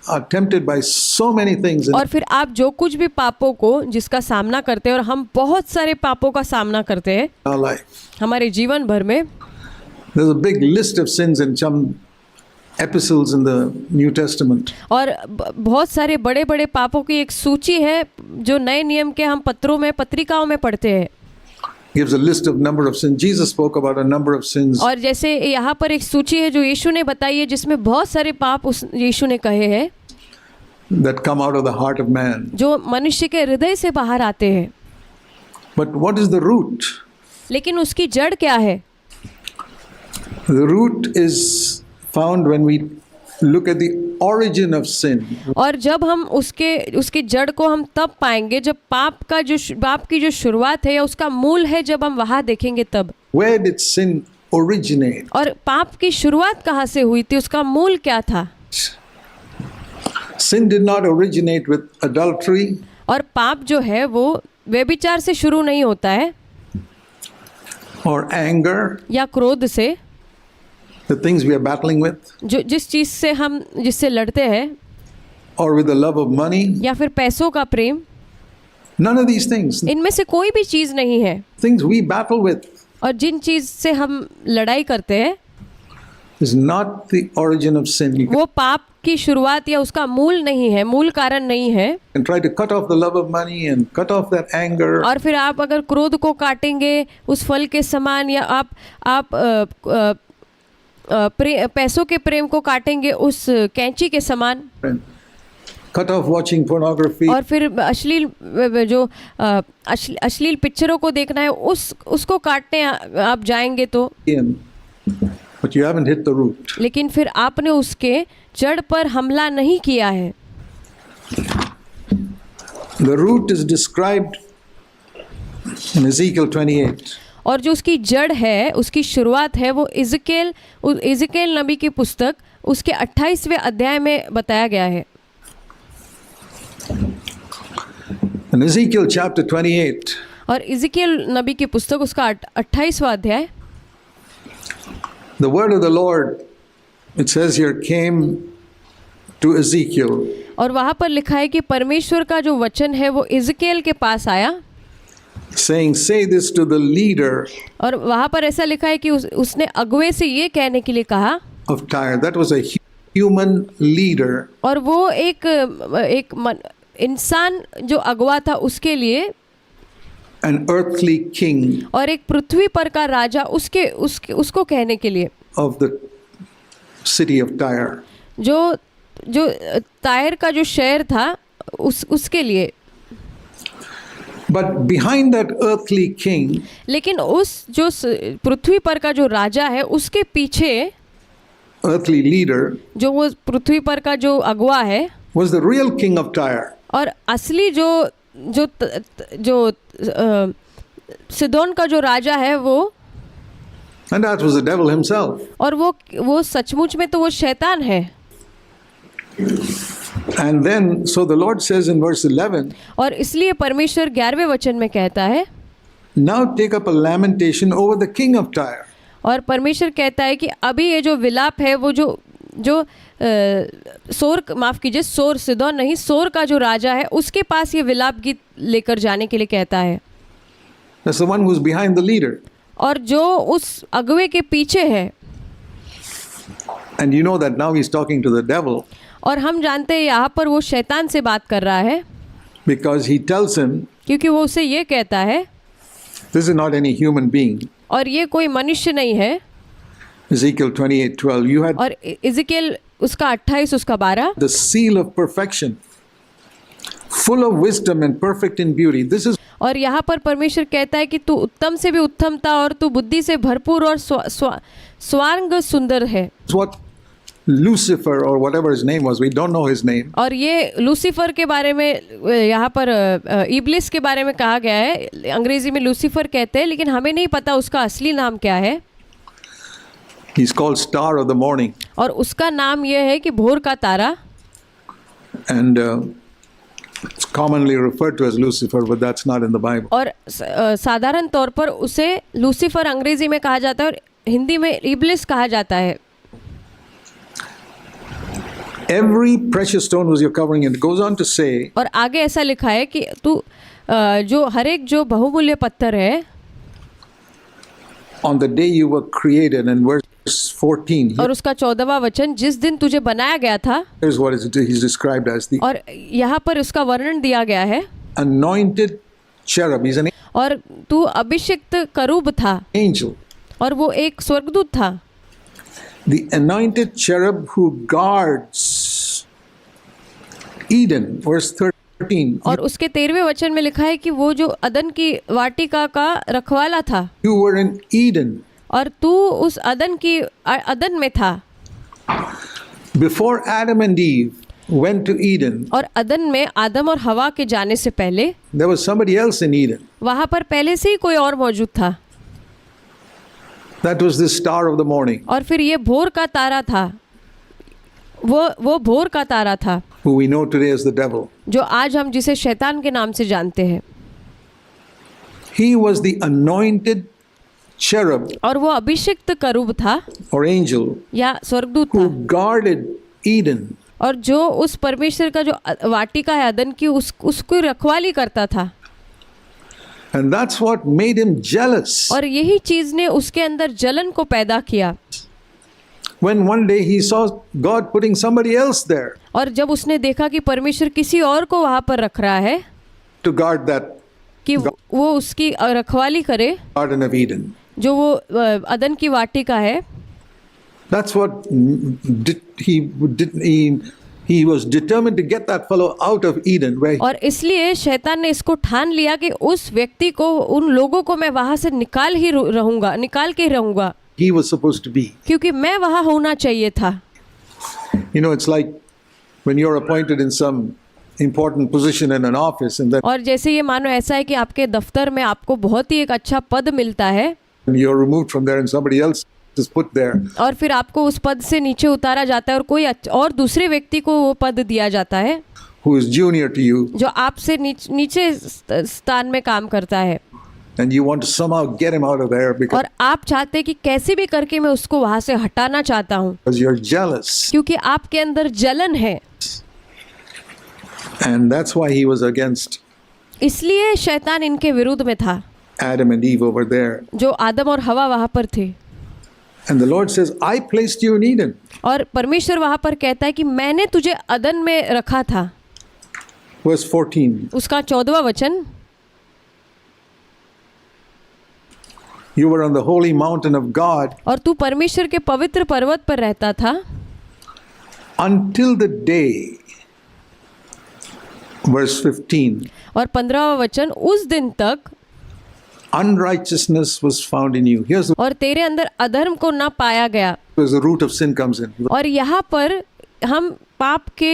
are tempted by so many things in और फिर आप जो कुछ भी पापों को जिसका सामना करते हैं, और हम बहुत सारे पापों का सामना करते हैं our life. हमारे जीवन भर में। There's a big list of sins in some epistles in the New Testament. और बहुत सारे बड़े बड़े पापों की एक सूची है जो नए नियम के हम पत्रिकाओं में पढ़ते हैं। Gives a list of number of sins. Jesus spoke about a number of sins. और जैसे यहाँ पर एक सूची है जो यीशु ने बताई है, जिसमें बहुत सारे पाप यीशु ने कहे हैं that come out of the heart of man. जो मनुष्य के हृदय से बाहर आते हैं। But what is the root? लेकिन उसकी जड़ क्या है? The root is found when we look at the origin of sin. और जब हम उसकी जड़ को हम तब पाएंगे जब पाप की जो शुरुआत है या उसका मूल है, जब हम वहाँ देखेंगे तब। Where did sin originate? और पाप की शुरुआत कहाँ से हुई थी, उसका मूल क्या था? Sin did not originate with adultery. और पाप जो है वो व्यभिचार से शुरू नहीं होता है, or anger, या क्रोध से, the things we are battling with, जिस चीज़ से हम जिससे लड़ते हैं, or with the love of money. या फिर पैसों का प्रेम। None of these things. इनमें से कोई भी चीज़ नहीं है। Things we battle with और जिन चीज़ से हम लड़ाई करते हैं is not the origin of sin. You वो पाप की शुरुआत या उसका मूल नहीं है, मूल कारण नहीं है। can try to cut off the love of money and cut off that anger. और फिर आप अगर क्रोध को काटेंगे उस फल के समान, या आप पैसों के प्रेम को काटेंगे उस कैंची के समान, And cut off watching pornography. और फिर अश्लील पिक्चरों को देखना है उसको काटने आप जाएंगे तो, But you haven't hit the root. लेकिन फिर आपने उसके जड़ पर हमला नहीं किया है। The root is described in Ezekiel 28. और जो उसकी जड़ है, उसकी शुरुआत है, वो इज़िकेल नबी की पुस्तक उसके 28वें अध्याय में बताया गया है। In Ezekiel chapter 28, और इज़िकेल नबी की पुस्तक उसका 28वां अध्याय, the word of the Lord, it says here, came to Ezekiel. और वहाँ पर लिखा है कि परमेश्वर का जो वचन है वो इज़िकेल के पास आया, saying, say this to the leader और वहाँ पर ऐसा लिखा है कि उसने अगुवे से ये कहने के लिए कहा। of Tyre. That was a human leader. और वो एक इंसान जो अगुवा था उसके लिए, An earthly king और एक पृथ्वी पर का राजा उसको कहने के लिए, of the city of Tyre. जो तायर का जो शहर था उसके लिए। But behind that earthly king लेकिन उस जो पृथ्वी पर का जो राजा है उसके पीछे earthly leader जो वो पृथ्वी पर का जो अगुआ है was the real king of Tyre. और असली जो सिदोन का जो राजा है वो, And that was the devil himself. और वो सचमुच में तो वो शैतान है। And then, so the Lord says in verse 11, और इसलिए परमेश्वर 11वें वचन में कहता है, now take up a lamentation over the king of Tyre. और परमेश्वर कहता है कि अभी ये जो विलाप है वो जो सोर, माफ़ कीजिए, सोर, सिदोन नहीं, सोर का जो राजा है उसके पास ये विलाप गीत लेकर जाने के लिए कहता है। That's the one who's behind the leader. और जो उस अगुए के पीछे है, And you know that now he's talking to the devil और हम जानते हैं यहाँ पर वो शैतान से बात कर रहा है, because he tells him, क्योंकि वो उसे ये कहता है, this is not any human being. और ये कोई मनुष्य नहीं है। Ezekiel 28:12, you had और इज़िकियल उसका 28 उसका 12, the seal of perfection, full of wisdom and perfect in beauty. This is और यहाँ पर परमेश्वर कहता है कि तू उत्तम से भी उत्तम था और तू बुद्धि से भरपूर और स्वांग सुंदर है। what Lucifer or whatever his name was, we don't know his name, और ये लूसीफर के बारे में यहाँ पर इब्लिस के बारे में कहा गया है, अंग्रेजी में लूसीफर कहते हैं, लेकिन हमें नहीं पता उसका असली नाम क्या है। he's called Star of the Morning. और उसका नाम यह है कि भोर का तारा, And it's commonly referred to as Lucifer, but that's not in the Bible. और साधारण तौर पर उसे लूसीफर अंग्रेजी में कहा जाता है और हिंदी में इब्लिस कहा जाता है। Every precious stone was your covering, and it goes on to say, और आगे ऐसा लिखा है कि तू जो हर एक जो बहुमूल्य पत्थर है, on the day you were created, and verse 14, और उसका 14वां वचन, जिस दिन तुझे बनाया गया था, here's what he's described as the और यहाँ पर उसका वर्णन दिया गया है, anointed cherub. He's an और तू अभिषिक्त करूब था, angel. और वो एक स्वर्गदूत था। The anointed cherub who guards Eden, verse 13. और उसके 13वें वचन में लिखा है कि वो जो अदन की वाटिका का रखवाला था, You were in Eden. और तू उस अदन में था। Before Adam and Eve went to Eden, और अदन में आदम और हवा के जाने से पहले there was somebody else in Eden. वहाँ पर पहले से ही कोई और मौजूद था, That was the star of the morning, और फिर ये भोर का तारा था, वो भोर का तारा था, who we know today as the devil. जो आज हम जिसे शैतान के नाम से जानते हैं। He was the anointed cherub और वो अभिषिक्त करूब था or angel या स्वर्गदूत who था, guarded Eden. और जो उस परमेश्वर का जो वाटिका है अदन की, उसको रखवाली करता था। And that's what made him jealous. और यही चीज ने उसके अंदर जलन को पैदा किया। When one day he saw God putting somebody else there और जब उसने देखा कि परमेश्वर किसी और को वहाँ पर रख रहा है to guard that कि वो उसकी रखवाली करे, Garden of Eden. जो वो अदन की वाटिका है, That's what he was determined to get that fellow out of Eden, where और इसलिए शैतान ने इसको ठान लिया कि उस व्यक्ति को, उन लोगों को मैं वहाँ से निकाल के ही रहूँगा, he was supposed to be. क्योंकि मैं वहाँ होना चाहिए था। You know, it's like when you're appointed in some important position in an office, and then और जैसे ये मानो ऐसा है कि आपके दफ्तर में आपको बहुत ही एक अच्छा पद मिलता है, you're removed from there and somebody else is put there. और फिर आपको उस पद से नीचे उतारा जाता है और कोई और दूसरे व्यक्ति को वो पद दिया जाता है, Who is junior to you, जो आपसे नीचे स्थान में काम करता है, and you want to somehow get him out of there because और आप चाहते हैं कि कैसे भी करके मैं उसको वहाँ से हटाना चाहता हूँ, you're jealous. क्योंकि आपके अंदर जलन है। And that's why he was against इसलिए शैतान इनके विरुद्ध में था, Adam and Eve over there. जो आदम और हवा वहाँ पर थे। And the Lord says, I placed you in Eden. और परमेश्वर वहाँ पर कहता है कि मैंने तुझे अदन में रखा था। Verse 14. उसका 14वां वचन, You were on the holy mountain of God और तू परमेश्वर के पवित्र पर्वत पर रहता था until the day verse 15. और 15वां वचन, उस दिन तक Unrighteousness was found in you. Here's और तेरे अंदर अधर्म को न पाया गया। where the root of sin comes in. It और यहाँ पर हम पाप के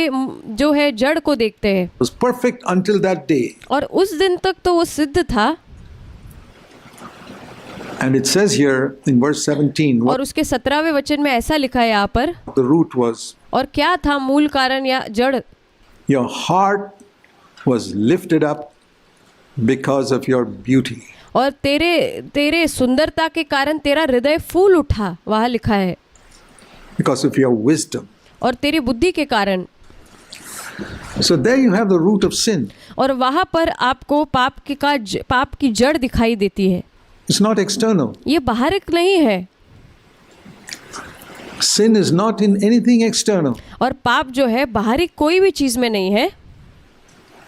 जो है जड़ को देखते हैं। was perfect until that day. और उस दिन तक तो वो सिद्ध था। And it says here in verse 17 और what उसके 17वें वचन में ऐसा लिखा है यहाँ पर, the root was. और क्या था मूल कारण या जड़? Your heart was lifted up because of your beauty. और तेरे सुंदरता के कारण तेरा हृदय फूल उठा, वहाँ लिखा है, Because of your wisdom. और तेरी बुद्धि के कारण। So there you have the root of sin. और वहाँ पर आपको पाप की जड़ दिखाई देती है। It's not external. ये बाहरिक नहीं है। Sin is not in anything external. और पाप जो है बाहरिक कोई भी चीज में नहीं है,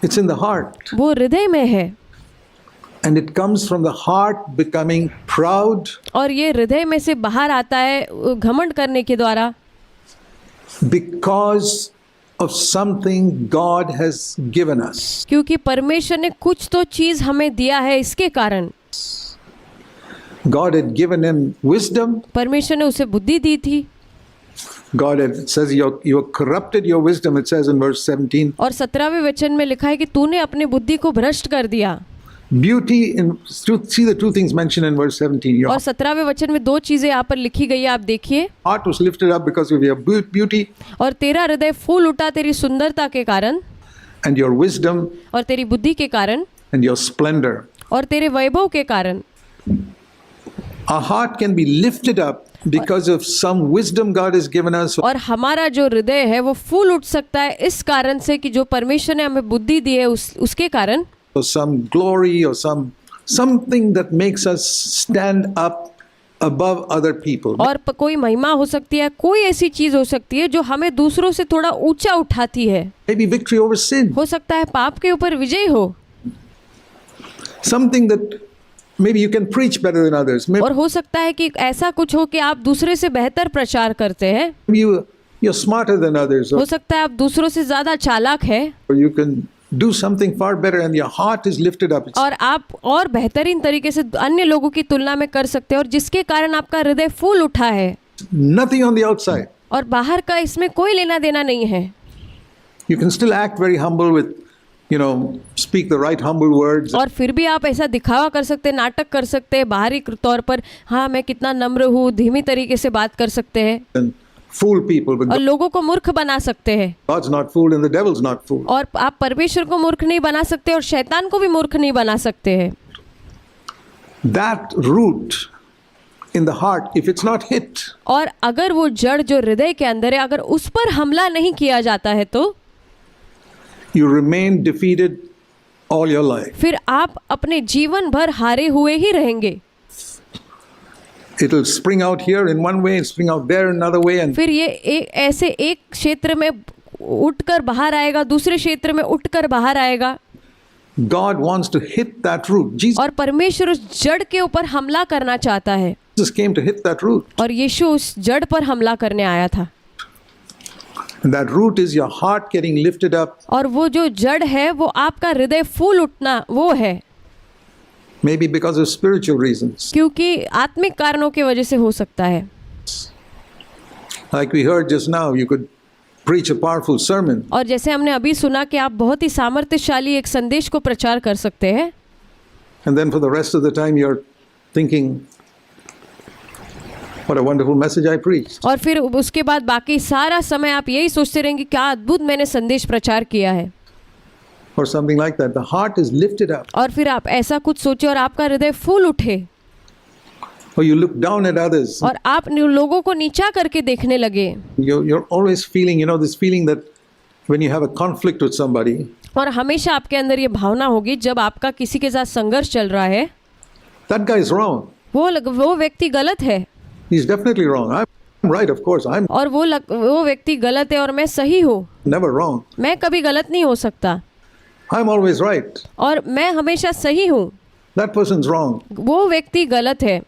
It's in the heart. वो हृदय में है। And it comes from the heart becoming proud और ये हृदय में से बाहर आता है घमंड करने के द्वारा, because of something God has given us. क्योंकि परमेश्वर ने कुछ तो चीज हमें दिया है। इसके कारण God had given him wisdom. परमेश्वर ने उसे बुद्धि दी थी। God had, it says you corrupted your wisdom, it says in verse 17. और 17वें वचन में लिखा है कि तूने अपनी बुद्धि को भ्रष्ट कर दिया। Beauty, see the two things mentioned in verse 17. Your और 17वें वचन में दो चीजें यहाँ पर लिखी गई है, आप देखिए। heart was lifted up because of your beauty, और तेरा हृदय फूल उठा तेरी सुंदरता के कारण, and your wisdom, और तेरी बुद्धि के कारण, and your splendor. और तेरे वैभव के कारण। Our heart can be lifted up because of some wisdom God has given us, और हमारा जो हृदय है वो फूल उठ सकता है इस कारण से कि जो परमेश्वर ने हमें बुद्धि दी है उसके कारण, or some glory, or something that makes us stand up above other people. और कोई महिमा हो सकती है, कोई ऐसी चीज हो सकती है जो हमें दूसरों से थोड़ा ऊंचा उठाती है। Maybe victory over sin. हो सकता है पाप के ऊपर विजय हो, Something that maybe you can preach better than others. Maybe और हो सकता है कि ऐसा कुछ हो कि आप दूसरे से बेहतर प्रचार करते हैं। you're smarter than others, हो सकता है आप दूसरों से ज्यादा चालाक है, or you can do something far better and your heart is lifted up. It's और आप और बेहतरीन तरीके से अन्य लोगों की तुलना में कर सकते हैं, और जिसके कारण आपका हृदय फूल उठा है। nothing on the outside. और बाहर का इसमें कोई लेना देना नहीं है। You can still act very humble with, speak the right humble words. और फिर भी आप ऐसा दिखावा कर सकते हैं, नाटक कर सकते हैं बाहरी तौर पर, हाँ मैं कितना नम्र हूँ, धीमी तरीके से बात कर सकते हैं, And fool people, but और लोगों को मूर्ख बना सकते हैं। God's not fooled and the devil's not fooled. और आप परमेश्वर को मूर्ख नहीं बना सकते और शैतान को भी मूर्ख नहीं बना सकते हैं। That root in the heart, if it's not hit, और अगर वो जड़ जो हृदय के अंदर है, अगर उस पर हमला नहीं किया जाता है तो you remain defeated all your life. फिर आप अपने जीवन भर हारे हुए ही रहेंगे। It'll spring out here in one way and spring out there another way, and फिर ये एक क्षेत्र में उठकर बाहर आएगा, दूसरे क्षेत्र में उठकर बाहर आएगा। God wants to hit that root. और परमेश्वर उस जड़ के ऊपर हमला करना चाहता है, Jesus came to hit that root. और यीशु उस जड़ पर हमला करने आया था। And that root is your heart getting lifted up, और वो जो जड़ है वो आपका हृदय फूल उठना वो है, maybe because of spiritual reasons. क्योंकि आत्मिक कारणों की वजह से हो सकता है। Like we heard just now, you could preach a powerful sermon, और जैसे हमने अभी सुना कि आप बहुत ही सामर्थ्यशाली एक संदेश को प्रचार कर सकते हैं, and then for the rest of the time you're thinking, what a wonderful message I preached. और फिर उसके बाद बाकी सारा समय आप यही सोचते रहेंगे क्या अद्भुत मैंने संदेश प्रचार किया है, Or something like that. The heart is lifted up. और फिर आप ऐसा कुछ सोचे और आपका हृदय फूल उठे, Or you look down at others. और आप लोगों को नीचा करके देखने लगे, You're always feeling, this feeling that when you have a conflict with somebody, और हमेशा आपके अंदर ये भावना होगी जब आपका किसी के साथ संघर्ष चल रहा है, that guy is wrong. वो व्यक्ति गलत है, He's definitely wrong. I'm right, of course. I'm और वो व्यक्ति गलत है और मैं सही हूँ, never wrong. मैं कभी गलत नहीं हो सकता, I'm always right. और मैं हमेशा सही हूँ, That person's wrong. वो व्यक्ति गलत है।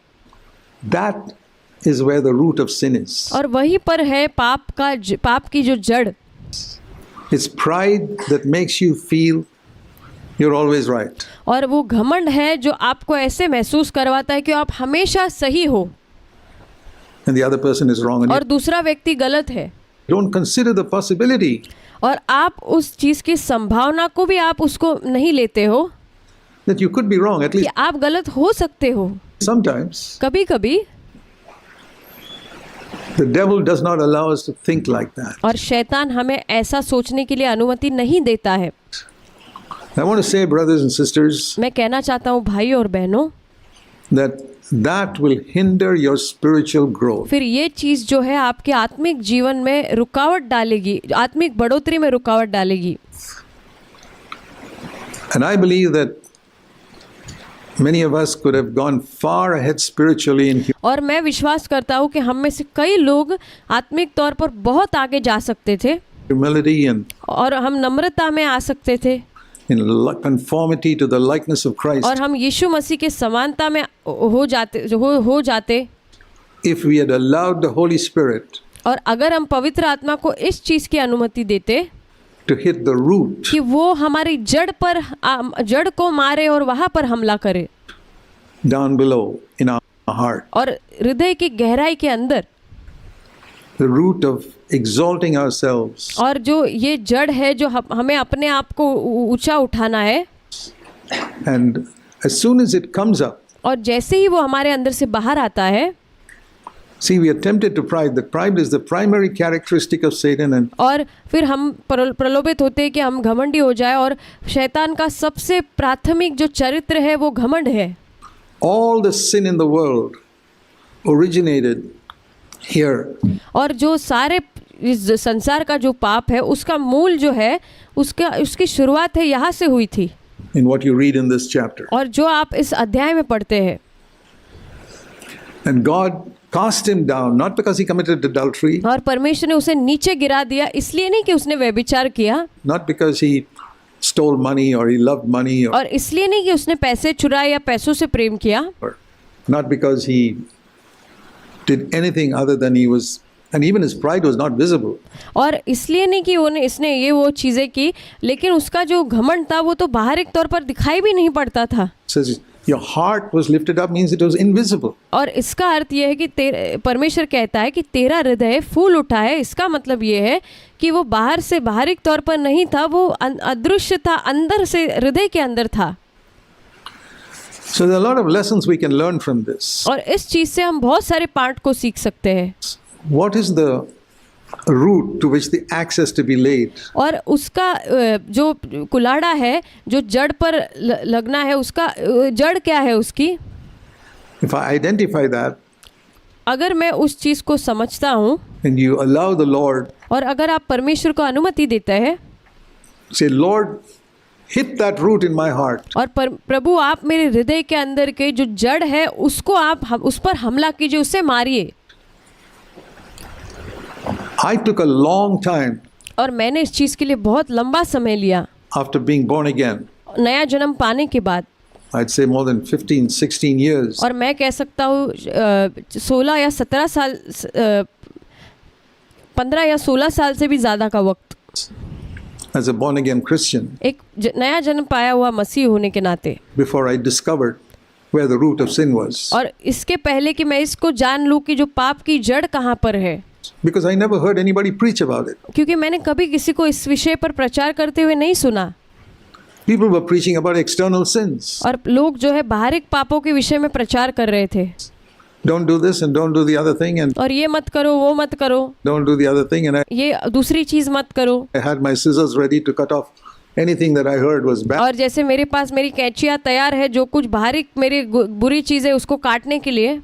That is where the root of sin is. और वहीं पर है पाप की जो जड़। It's pride that makes you feel you're always right. और वो घमंड है जो आपको ऐसे महसूस करवाता है कि आप हमेशा सही हो And the other person is wrong. And और दूसरा व्यक्ति गलत है, you don't consider the possibility और आप उस चीज़ की संभावना को भी आप उसको नहीं लेते हो that you could be wrong, at कि least आप गलत हो सकते हो। sometimes. कभी कभी The devil does not allow us to think like that. और शैतान हमें ऐसा सोचने के लिए अनुमति नहीं देता है। I want to say, brothers and sisters, मैं कहना चाहता हूँ भाई और बहनों, that will hinder your spiritual growth. फिर ये चीज़ जो है आपके आत्मिक जीवन में रुकावट डालेगी, आत्मिक बढ़ोतरी में रुकावट डालेगी। And I believe that many of us could have gone far ahead spiritually in और मैं विश्वास करता हूँ कि हम में से कई लोग आत्मिक तौर पर बहुत आगे जा सकते थे humility and और हम नम्रता में आ सकते थे in conformity to the likeness of Christ और हम यीशु मसीह के समानता में हो जाते if we had allowed the Holy Spirit और अगर हम पवित्र आत्मा को इस चीज़ की अनुमति देते to hit the root कि वो हमारी जड़ को मारे और वहाँ पर हमला करे down below in our heart, और हृदय की गहराई के अंदर, the root of exalting ourselves और जो ये जड़ है जो हमें अपने आप को ऊंचा उठाना है, and as soon as it comes up, और जैसे ही वो हमारे अंदर से बाहर आता है, see, we are tempted to pride. That pride is the primary characteristic of Satan, and और फिर हम प्रलोभित होते हैं कि हम घमंडी हो जाए, और शैतान का सबसे प्राथमिक जो चरित्र है वो घमंड है। all the sin in the world originated here. और जो सारे इस संसार का जो पाप है उसका मूल जो है उसकी शुरुआत है यहाँ से हुई थी, In what you read in this chapter. और जो आप इस अध्याय में पढ़ते हैं। And God cast him down, not because he committed adultery, और परमेश्वर ने उसे नीचे गिरा दिया, इसलिए नहीं कि उसने व्यभिचार किया, not because he stole money or he loved money, और इसलिए नहीं कि उसने पैसे चुराए या पैसों से प्रेम किया, or not because he did anything other than he was, and even his pride was not visible. और इसलिए नहीं कि इसने ये वो चीज़ें की, लेकिन उसका जो घमंड था वो तो बाहरिक तौर पर दिखाई भी नहीं पड़ता था। It says your heart was lifted up means it was invisible. और इसका अर्थ ये है कि परमेश्वर कहता है कि तेरा हृदय फूल उठा है, इसका मतलब ये है कि वो बाहर से बाहरिक तौर पर नहीं था, वो अदृश्य था, अंदर से हृदय के अंदर था। So there are a lot of lessons we can learn from this. और इस चीज़ से हम बहुत सारे पाठ को सीख सकते हैं। What is the root to which the axe has to be laid? और उसका जो कुलाड़ा है जो जड़ पर लगना है, उसका जड़ क्या है उसकी? If I identify that अगर मैं उस चीज़ को समझता हूँ and you allow the Lord, और अगर आप परमेश्वर को अनुमति देते हैं, say, Lord, hit that root in my heart. और प्रभु आप मेरे हृदय के अंदर के जो जड़ है उसको आप उस पर हमला कीजिए, उसे मारिए। I took a long time और मैंने इस चीज़ के लिए बहुत लंबा समय लिया। after being born again. नया जन्म पाने के बाद I'd say more than 15, 16 years. और मैं कह सकता हूँ 16 या 17 साल 15 या 16 साल से भी ज़्यादा का वक्त As a born again Christian, एक नया जन्म पाया हुआ मसीह होने के नाते, before I discovered where the root of sin was. और इसके पहले कि मैं इसको जान लूँ कि जो पाप की जड़ कहाँ पर है, Because I never heard anybody preach about it. क्योंकि मैंने कभी किसी को इस विषय पर प्रचार करते हुए नहीं सुना। People were preaching about external sins. और लोग जो है बाहरिक पापों के विषय में प्रचार कर रहे थे, Don't do this and don't do the other thing and और ये मत करो, वो मत करो, don't do the other thing. And ये दूसरी चीज़ मत करो। I had my scissors ready to cut off anything that I heard was bad. और जैसे मेरे पास मेरी कैंचियाँ तैयार है, जो कुछ बाहरिक मेरी बुरी चीज़ है उसको काटने के लिए,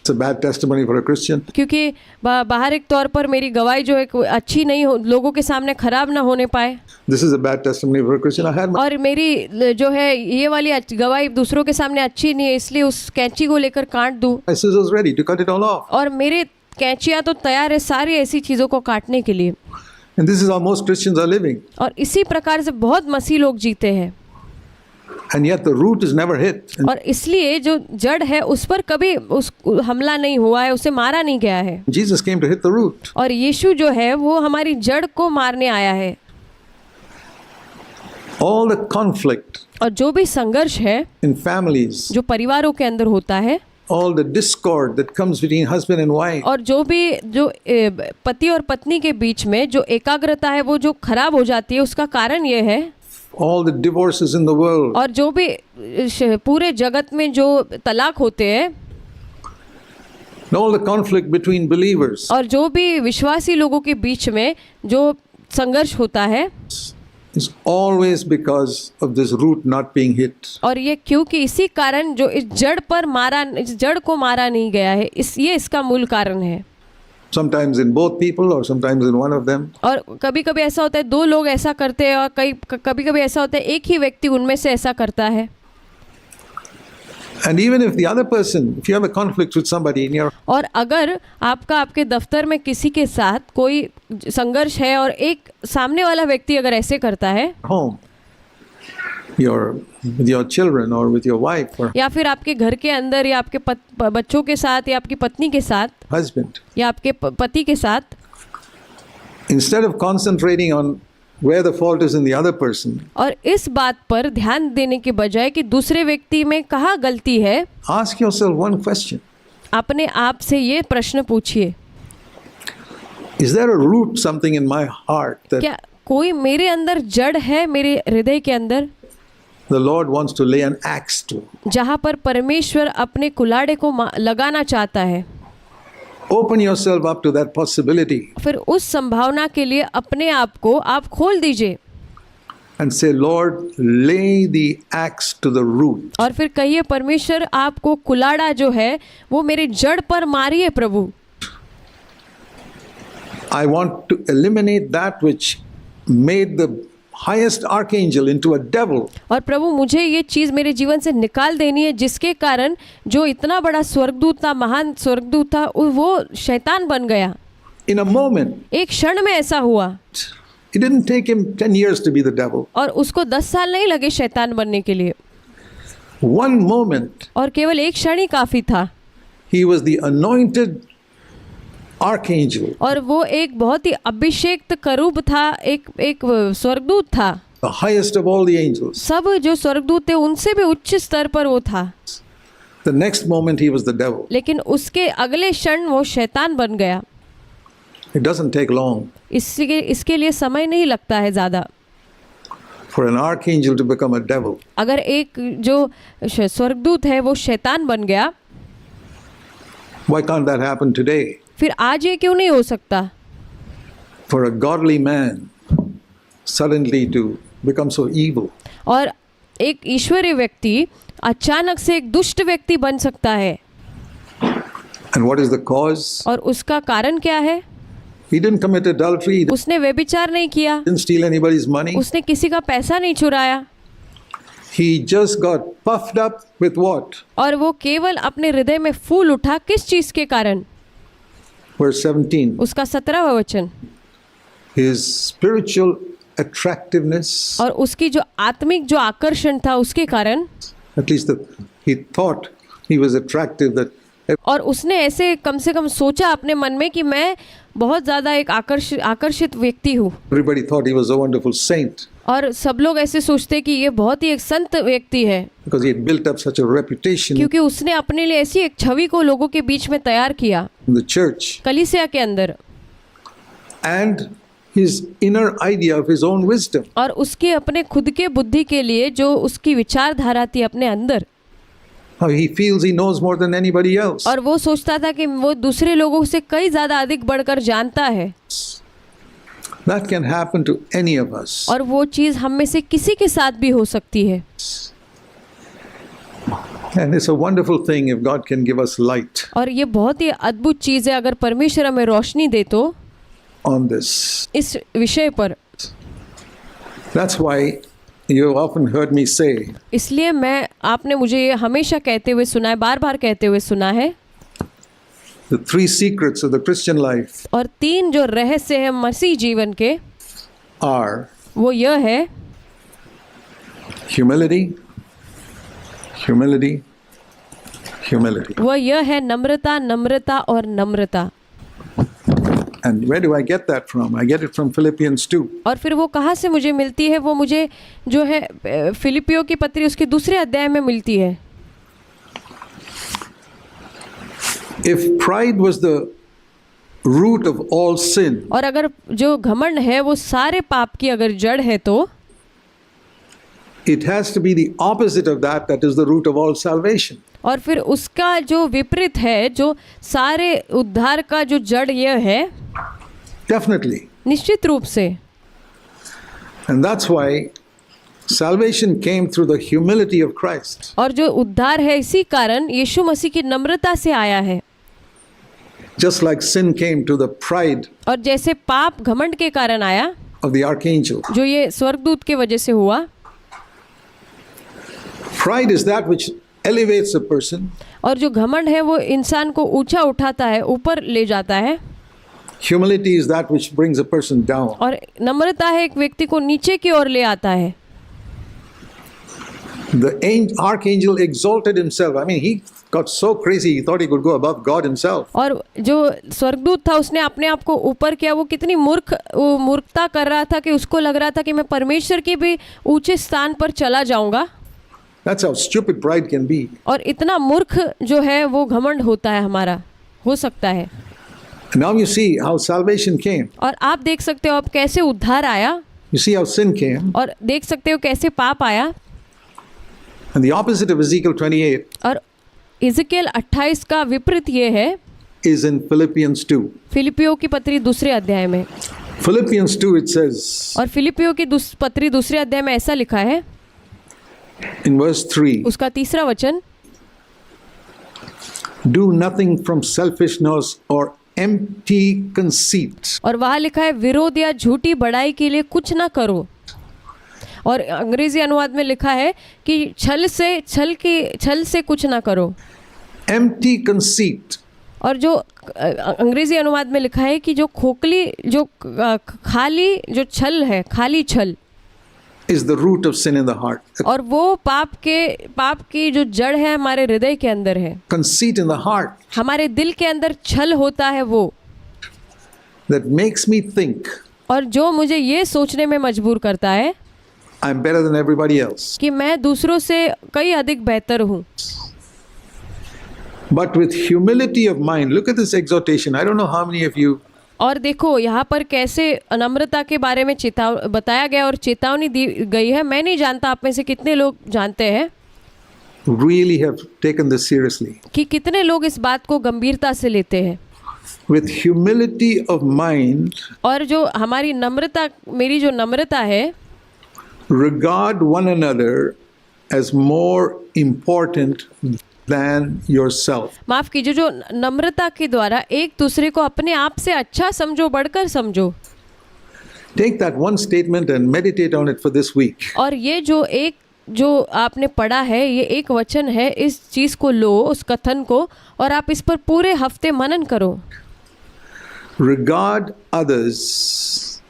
That's a bad testimony for a Christian. क्योंकि बाहरिक तौर पर मेरी गवाही जो है अच्छी नहीं हो, लोगों के सामने खराब ना होने पाए। This is a bad testimony for a Christian. I had my और मेरी जो है ये वाली गवाही दूसरों के सामने अच्छी नहीं है, इसलिए उस कैंची को लेकर काट दूँ। scissors ready to cut it all off. और मेरे कैंचियाँ तो तैयार है सारी ऐसी चीज़ों को काटने के लिए। And this is how most Christians are living. और इसी प्रकार से बहुत मसीह लोग जीते हैं। And yet the root is never hit. And और इसलिए जो जड़ है उस पर कभी उस हमला नहीं हुआ है, उसे मारा नहीं गया है। Jesus came to hit the root. और यीशु जो है वो हमारी जड़ को मारने आया है। All the conflict और जो भी संघर्ष है in families, जो परिवारों के अंदर होता है, all the discord that comes between husband and wife, और जो पति और पत्नी के बीच में जो एकाग्रता है वो जो खराब हो जाती है, उसका कारण ये है। all the divorces in the world, और जो भी पूरे जगत में जो तलाक होते हैं, and all the conflict between believers और जो भी विश्वासी लोगों के बीच में जो संघर्ष होता है, is always because of this root not being hit. और ये क्योंकि इसी कारण जो इस जड़ को मारा नहीं गया है, ये इसका मूल कारण है। Sometimes in both people or sometimes in one of them. और कभी कभी ऐसा होता है दो लोग ऐसा करते हैं, और कभी कभी ऐसा होता है एक ही व्यक्ति उनमें से ऐसा करता है। And even if the other person, if you have a conflict with somebody in your और अगर आपके दफ्तर में किसी के साथ कोई संघर्ष है और एक सामने वाला व्यक्ति अगर ऐसे करता है, home, with your children or with your wife or या फिर आपके घर के अंदर, या आपके बच्चों के साथ, या आपकी पत्नी के साथ, husband, या आपके पति के साथ, instead of concentrating on where the fault is in the other person, और इस बात पर ध्यान देने के बजाय कि दूसरे व्यक्ति में कहाँ गलती है, ask yourself one question. अपने आप से ये प्रश्न पूछिए, Is there a root, something in my heart that क्या कोई मेरे अंदर जड़ है, मेरे हृदय के अंदर, the Lord wants to lay an axe to? जहाँ पर परमेश्वर अपने कुल्हाड़े को लगाना चाहता है? Open yourself up to that possibility फिर उस संभावना के लिए अपने आप को आप खोल दीजिए and say, Lord, lay the axe to the root. और फिर कहिए, परमेश्वर आपको कुल्हाड़ा जो है वो मेरे जड़ पर मारिए प्रभु। I want to eliminate that which made the highest archangel into a devil. और प्रभु मुझे ये चीज़ मेरे जीवन से निकाल देनी है जिसके कारण जो इतना बड़ा स्वर्गदूत था, महान स्वर्गदूत था, वो शैतान बन गया। In a moment, एक क्षण में ऐसा हुआ। it didn't take him 10 years to be the devil. और उसको 10 साल नहीं लगे शैतान बनने के लिए। One moment, और केवल एक क्षण ही काफ़ी था। he was the anointed archangel, और वो एक बहुत ही अभिषेक्त करूब था, एक स्वर्गदूत था, the highest of all the angels. सब जो स्वर्गदूत थे उनसे भी उच्च स्तर पर वो था। The next moment, he was the devil. लेकिन उसके अगले क्षण वो शैतान बन गया। It doesn't take long इसके लिए समय नहीं लगता है ज़्यादा for an archangel to become a devil. अगर एक जो स्वर्गदूत है वो शैतान बन गया, Why can't that happen today? फिर आज ये क्यों नहीं हो सकता? For a godly man suddenly to become so evil. और एक ईश्वरीय व्यक्ति अचानक से एक दुष्ट व्यक्ति बन सकता है। And what is the cause? और उसका कारण क्या है? He didn't commit adultery. He उसने व्यभिचार नहीं किया, didn't steal anybody's money. उसने किसी का पैसा नहीं चुराया, He just got puffed up with what? और वो केवल अपने हृदय में फूल उठा किस चीज के कारण? Verse 17. उसका 17वां वचन, His spiritual attractiveness, और उसकी जो आत्मिक जो आकर्षण था उसके कारण, at least he thought he was attractive, that और उसने ऐसे कम से कम सोचा अपने मन में कि मैं बहुत ज़्यादा एक आकर्षित व्यक्ति हूँ, everybody thought he was a wonderful saint और सब लोग ऐसे सोचते कि ये बहुत ही एक संत व्यक्ति है, because he had built up such a reputation क्योंकि उसने अपने लिए ऐसी एक छवि को लोगों के बीच में तैयार किया in the church, कलीसिया के अंदर, and his inner idea of his own wisdom. और उसके अपने खुद के बुद्धि के लिए जो उसकी विचारधारा थी अपने अंदर, How he feels he knows more than anybody else. और वो सोचता था कि वो दूसरे लोगों से कई ज़्यादा अधिक बढ़कर जानता है, That can happen to any of us. और वो चीज़ हम में से किसी के साथ भी हो सकती है। And it's a wonderful thing if God can give us light और ये बहुत ही अद्भुत चीज़ है अगर परमेश्वर हमें रोशनी दे तो on this. इस विषय पर। That's why you have often heard me say, इसलिए आपने मुझे ये हमेशा कहते हुए सुना है, बार बार कहते हुए सुना है, the 3 secrets of the Christian life और 3 जो रहस्य है मसीह जीवन के, are वो यह है humility, humility, humility. वह यह है नम्रता, नम्रता और नम्रता। And where do I get that from? I get it from Philippians 2. और फिर वो कहाँ से मुझे मिलती है? वो मुझे जो है फिलिपियों की पत्री उसके दूसरे अध्याय में मिलती है। If pride was the root of all sin, और अगर जो घमंड है वो सारे पाप की अगर जड़ है तो it has to be the opposite of that, that is the root of all salvation. और फिर उसका जो विपरीत है, जो सारे उद्धार का जो जड़ यह है, Definitely. निश्चित रूप से। And that's why salvation came through the humility of Christ. और जो उद्धार है इसी कारण यीशु मसीह की नम्रता से आया है। Just like sin came to the pride और जैसे पाप घमंड के कारण आया, of the archangel. जो ये स्वर्गदूत के वजह से हुआ। Pride is that which elevates a person. और जो घमंड है वो इंसान को ऊंचा उठाता है, ऊपर ले जाता है। Humility is that which brings a person down. और नम्रता है एक व्यक्ति को नीचे की ओर ले आता है। The archangel exalted himself. I mean, he got so crazy, he thought he could go above God himself. और जो स्वर्गदूत था उसने अपने आप को ऊपर किया। वो कितनी मूर्खता कर रहा था कि उसको लग रहा था कि मैं परमेश्वर के भी ऊंचे स्थान पर चला जाऊंगा। That's how stupid pride can be. और इतना मूर्ख जो है वो घमंड होता है हमारा, हो सकता है। Now you see how salvation came. और आप देख सकते हो अब कैसे उद्धार आया, You see how sin came. और देख सकते हो कैसे पाप आया। And the opposite of Ezekiel 28 और इज़ेकियेल 28 का विपरीत ये है is in Philippians 2. फिलिपियों की पत्री दूसरे अध्याय में। Philippians 2 it says और फिलिपियों की पत्री दूसरे अध्याय में ऐसा लिखा है, in verse 3, उसका तीसरा वचन, do nothing from selfishness or empty conceit. और वहाँ लिखा है विरोध या झूठी बड़ाई के लिए कुछ ना करो। और अंग्रेजी अनुवाद में लिखा है कि छल से कुछ ना करो। Empty conceit और जो अंग्रेजी अनुवाद में लिखा है कि जो खोखली, जो खाली, जो छल है, खाली छल, is the root of sin in the heart. और वो पाप की जो जड़ है हमारे हृदय के अंदर है। Conceit in the heart हमारे दिल के अंदर छल होता है वो, that makes me think और जो मुझे ये सोचने में मजबूर करता है I'm better than everybody else. कि मैं दूसरों से कई अधिक बेहतर हूँ। But with humility of mind, look at this exhortation. I don't know how many of you और देखो यहाँ पर कैसे नम्रता के बारे में बताया गया और चेतावनी दी गई है। मैं नहीं जानता आप में से कितने लोग जानते हैं really have taken this seriously. कि कितने लोग इस बात को गंभीरता से लेते हैं। With humility of mind, और जो हमारी नम्रता, मेरी जो नम्रता है, regard one another as more important than yourself. माफ कीजिए, जो नम्रता के द्वारा एक दूसरे को अपने आप से अच्छा समझो, बढ़कर समझो। Take that one statement and meditate on it for this week. और ये जो आपने पढ़ा है, ये एक वचन है, इस चीज़ को लो, उस कथन को, और आप इस पर पूरे हफ्ते मनन करो। Regard others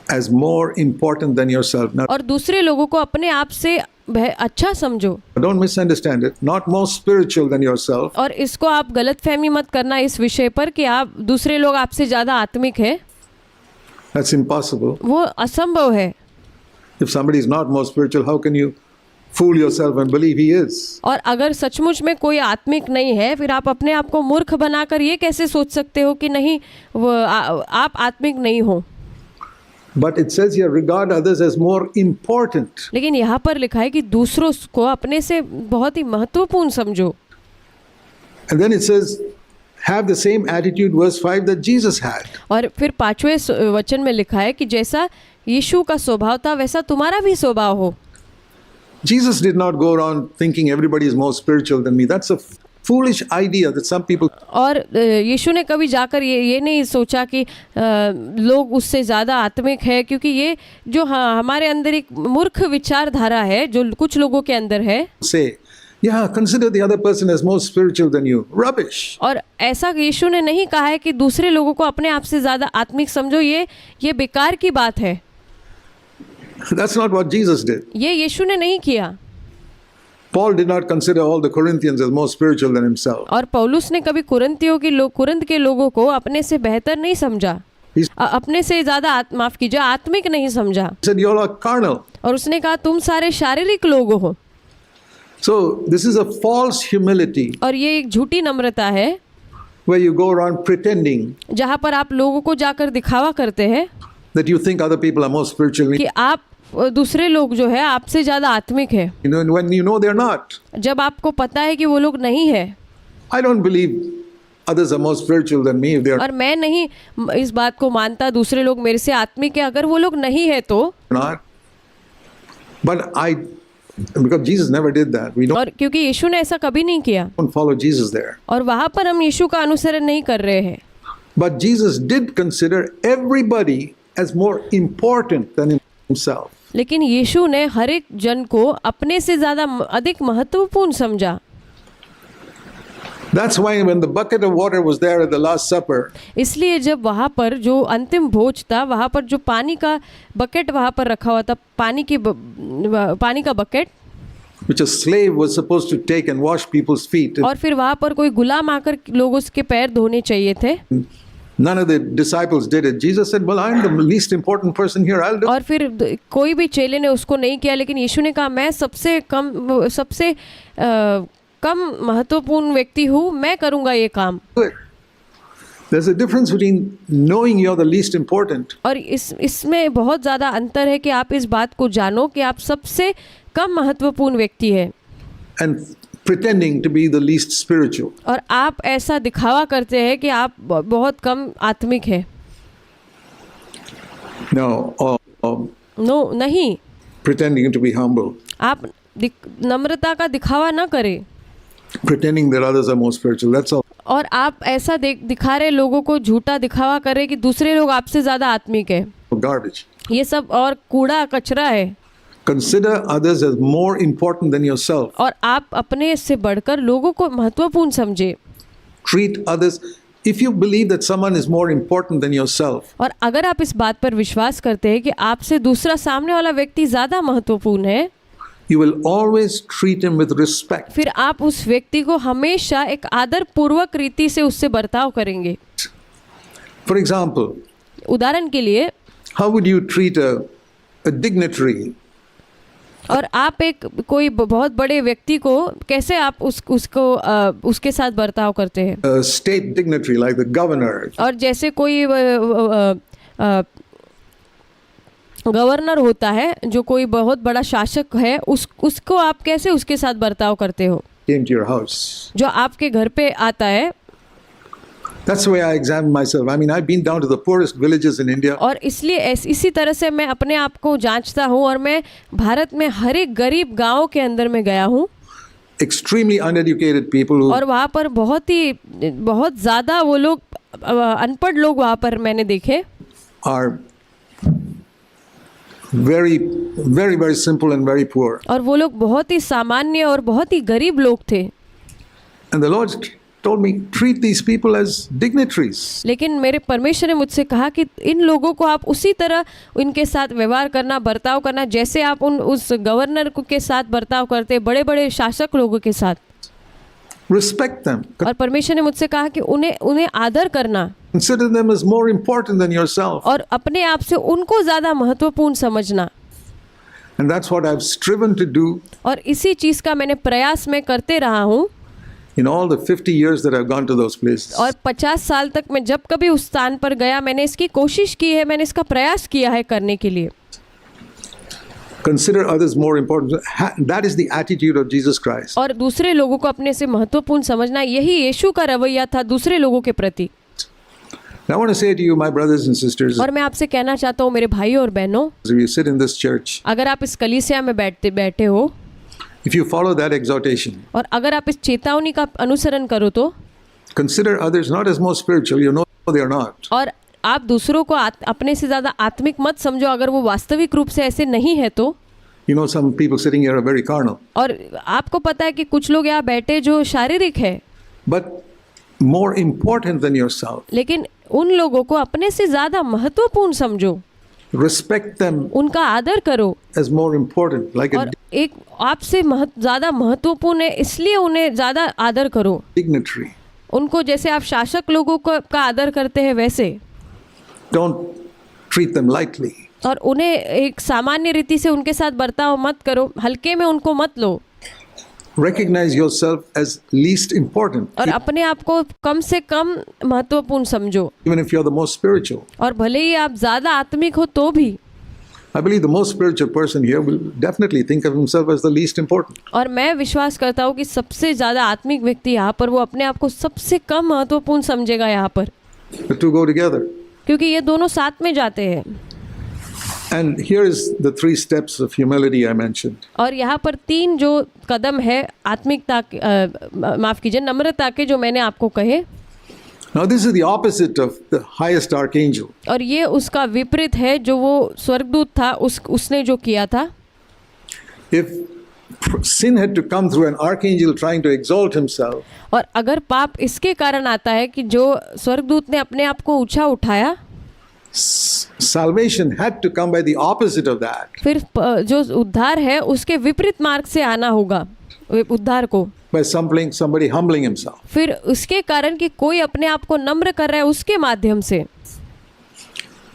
as more important than yourself. Now, और दूसरे लोगों को अपने आप से अच्छा समझो। don't misunderstand it. Not more spiritual than yourself. और इसको आप गलतफहमी मत करना इस विषय पर कि आप दूसरे लोग आपसे ज़्यादा आत्मिक है। That's impossible. वो असंभव है। If somebody is not more spiritual, how can you fool yourself and believe he is? और अगर सचमुच में कोई आत्मिक नहीं है, फिर आप अपने आप को मूर्ख बनाकर ये कैसे सोच सकते हो कि नहीं आप आत्मिक नहीं हो। But it says here, regard others as more important. लेकिन यहाँ पर लिखा है कि दूसरों को अपने से बहुत ही महत्वपूर्ण समझो। And then it says, have the same attitude, verse 5, that Jesus had. और फिर 5वें वचन में लिखा है कि जैसा यीशु का स्वभाव था वैसा तुम्हारा भी स्वभाव हो। Jesus did not go around thinking everybody is more spiritual than me. That's a foolish idea that some people. और यीशु ने कभी जाकर ये नहीं सोचा कि लोग उससे ज़्यादा आत्मिक है, क्योंकि ये जो हमारे अंदर एक मूर्ख विचारधारा है जो कुछ लोगों के अंदर है। Say, yeah, consider the other person as more spiritual than you. Rubbish. और ऐसा यीशु ने नहीं कहा है कि दूसरे लोगों को अपने आप से ज़्यादा आत्मिक समझो, ये बेकार की बात है। That's not what Jesus did. ये यीशु ने नहीं किया। Paul did not consider all the Corinthians as more spiritual than himself. और पौलुस ने कभी कुरिन्थ के लोगों को अपने से बेहतर नहीं समझा, He अपने से ज़्यादा माफ कीजिए आत्मिक नहीं समझा। said, "You all are carnal." और उसने कहा तुम सारे शारीरिक लोग हो। So this is a false humility और ये एक झूठी नम्रता है where you go around pretending जहाँ पर आप लोगों को जाकर दिखावा करते हैं that you think other people are more spiritual, कि आप दूसरे लोग जो है आपसे ज़्यादा आत्मिक है, when you know they're not. जब आपको पता है कि वो लोग नहीं है। I don't believe others are more spiritual than me if they're और मैं नहीं इस बात को मानता दूसरे लोग मेरे से आत्मिक है अगर वो लोग नहीं है तो। not. But because Jesus never did that, we और क्योंकि यीशु ने ऐसा कभी नहीं किया don't follow Jesus there. और वहाँ पर हम यीशु का अनुसरण नहीं कर रहे हैं। But Jesus did consider everybody as more important than himself. लेकिन यीशु ने हर एक जन को अपने से ज़्यादा अधिक महत्वपूर्ण समझा। That's why when the bucket of water was there at the Last Supper, इसलिए जब वहाँ पर जो अंतिम भोज था वहाँ पर जो पानी का बकेट वहाँ पर रखा हुआ था, पानी का bucket, which a slave was supposed to take and wash people's feet, और फिर वहाँ पर कोई गुलाम आकर लोगों के पैर धोने चाहिए थे। none of the disciples did it. Jesus said, "Well, I'm the least important person here. I'll do it." और फिर कोई भी चेले ने उसको नहीं किया, लेकिन यीशु ने कहा मैं सबसे कम महत्वपूर्ण व्यक्ति हूँ, मैं करूँगा ये काम। There's a difference between knowing you're the least important और इसमें बहुत ज़्यादा अंतर है कि आप इस बात को जानो कि आप सबसे कम महत्वपूर्ण व्यक्ति है and pretending to be the least spiritual. और आप ऐसा दिखावा करते हैं कि आप बहुत कम आत्मिक है। No, नो नहीं, pretending to be humble, आप नम्रता का दिखावा ना करें pretending that others are more spiritual. That's all. और आप ऐसा दिखा रहे लोगों को झूठा दिखावा करें कि दूसरे लोग आपसे ज़्यादा आत्मिक है। Garbage. ये सब और कूड़ा कचरा है। Consider others as more important than yourself. और आप अपने से बढ़कर लोगों को महत्वपूर्ण समझे। Treat others. If you believe that someone is more important than yourself, और अगर आप इस बात पर विश्वास करते हैं कि आपसे दूसरा सामने वाला व्यक्ति ज़्यादा महत्वपूर्ण है, you will always treat him with respect. फिर आप उस व्यक्ति को हमेशा एक आदर पूर्वक रीति से उससे बर्ताव करेंगे। For example, उदाहरण के लिए, how would you treat a dignitary? और आप कोई बहुत बड़े व्यक्ति को कैसे आप उसके साथ बर्ताव करते हैं? A state dignitary like the governor. और जैसे कोई गवर्नर होता है जो कोई बहुत बड़ा शासक है, उसको आप कैसे उसके साथ बर्ताव करते हो? Came to your house. जो आपके घर पे आता है। That's the way I examine myself. I mean, I've been down to the poorest villages in India. और इसलिए इसी तरह से मैं अपने आप को जांचता हूँ और मैं भारत में हर एक गरीब गांव के अंदर में गया हूँ। Extremely uneducated people who और वहाँ पर बहुत ज़्यादा वो लोग अनपढ़ लोग वहाँ पर मैंने देखे, are very, very, very simple and very poor. और वो लोग बहुत ही सामान्य और बहुत ही गरीब लोग थे। And the Lord told me, treat these people as dignitaries. लेकिन मेरे परमेश्वर ने मुझसे कहा कि इन लोगों को आप उसी तरह उनके साथ व्यवहार करना, बर्ताव करना जैसे आप उस गवर्नर के साथ बर्ताव करते, बड़े बड़े शासक लोगों के साथ। Respect them. और परमेश्वर ने मुझसे कहा कि उन्हें आदर करना, Consider them as more important than yourself. और अपने आप से उनको ज़्यादा महत्वपूर्ण समझना। And that's what I've striven to do और इसी चीज़ का मैंने प्रयास में करते रहा हूँ in all the 50 years that I've gone to those places. और 50 साल तक मैं जब कभी उस स्थान पर गया मैंने इसकी कोशिश की है, मैंने इसका प्रयास किया है करने के लिए। Consider others more important. That is the attitude of Jesus Christ. और दूसरे लोगों को अपने से महत्वपूर्ण समझना, यही यीशु का रवैया था दूसरे लोगों के प्रति। Now I want to say to you, my brothers and sisters, और मैं आपसे कहना चाहता हूँ मेरे भाई और बहनों, as you sit in this church, अगर आप इस कलीसिया में बैठे हो, if you follow that exhortation, और अगर आप इस चेतावनी का अनुसरण करो तो consider others not as more spiritual. You know they are not. और आप दूसरों को अपने से ज़्यादा आत्मिक मत समझो, अगर वो वास्तविक रूप से ऐसे नहीं है तो। You know some people sitting here are very carnal. और आपको पता है कि कुछ लोग यहाँ बैठे जो शारीरिक है, But more important than yourself लेकिन उन लोगों को अपने से ज़्यादा महत्वपूर्ण समझो। respect them उनका आदर करो। as more important, like a और एक आपसे ज़्यादा महत्वपूर्ण है इसलिए उन्हें ज़्यादा आदर करो। dignitary. उनको जैसे आप शासक लोगों का आदर करते हैं वैसे, Don't treat them lightly. और उन्हें एक सामान्य रीति से उनके साथ बर्ताव मत करो, हल्के में उनको मत लो। Recognize yourself as least important, और अपने आप को कम से कम महत्वपूर्ण समझो, even if you're the most spiritual. और भले ही आप ज़्यादा आत्मिक हो तो भी। I believe the most spiritual person here will definitely think of himself as the least important. और मैं विश्वास करता हूँ कि सबसे ज़्यादा आत्मिक व्यक्ति यहाँ पर वो अपने आप को सबसे कम महत्वपूर्ण समझेगा यहाँ पर, The two go together. क्योंकि ये दोनों साथ में जाते हैं। And here is the 3 steps of humility I mentioned. और यहाँ पर 3 जो कदम है आत्मिकता माफ़ कीजिए नम्रता के, जो मैंने आपको कहे। Now this is the opposite of the highest archangel. और ये उसका विपरीत है जो वो स्वर्गदूत था उसने जो किया था। If sin had to come through an archangel trying to exalt himself, और अगर पाप इसके कारण आता है कि जो स्वर्गदूत ने अपने आप को ऊंचा उठाया, salvation had to come by the opposite of that, फिर जो उद्धार है उसके विपरीत मार्ग से आना होगा उद्धार को, by somebody humbling himself. फिर उसके कारण कि कोई अपने आप को नम्र कर रहा है उसके माध्यम से।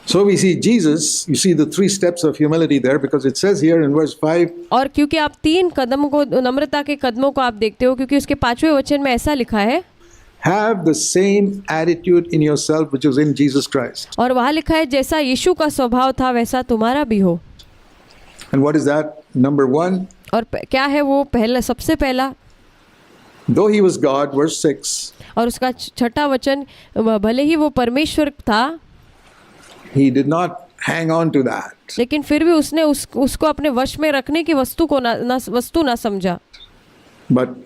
So we see Jesus, you see the 3 steps of humility there, because it says here in verse 5, और क्योंकि आप 3 कदमों को, नम्रता के कदमों को आप देखते हो, क्योंकि उसके 5वें वचन में ऐसा लिखा है, have the same attitude in yourself which is in Jesus Christ. और वहाँ लिखा है जैसा यीशु का स्वभाव था वैसा तुम्हारा भी हो। And what is that? Number 1, और क्या है वो? पहला, सबसे पहला, though he was God, verse 6, और उसका 6ठा वचन, भले ही वो परमेश्वर था he did not hang on to that, लेकिन फिर भी उसने उसको अपने वश में रखने की वस्तु को ना समझा, but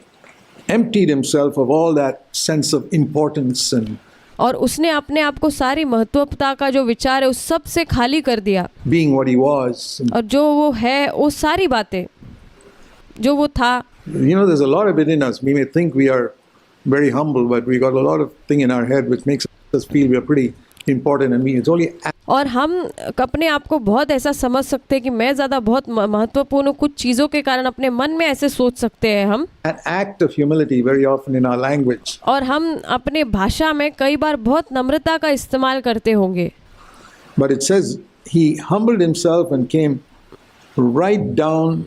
emptied himself of all that sense of importance and और उसने अपने आप को सारी महत्वता का जो विचार है उस सब से खाली कर दिया, being what he was. And, और जो वो है वो सारी बातें जो वो था। you know, there's a lot of it in us. We may think we are very humble, but we got a lot of thing in our head which makes us feel we are pretty important, and it's only और हम अपने आप को बहुत ऐसा समझ सकते हैं कि मैं ज़्यादा बहुत महत्वपूर्ण हूँ, कुछ चीज़ों के कारण अपने मन में ऐसे सोच सकते हैं हम। an act of humility very often in our language. और हम अपने भाषा में कई बार बहुत नम्रता का इस्तेमाल करते होंगे। But it says he humbled himself and came right down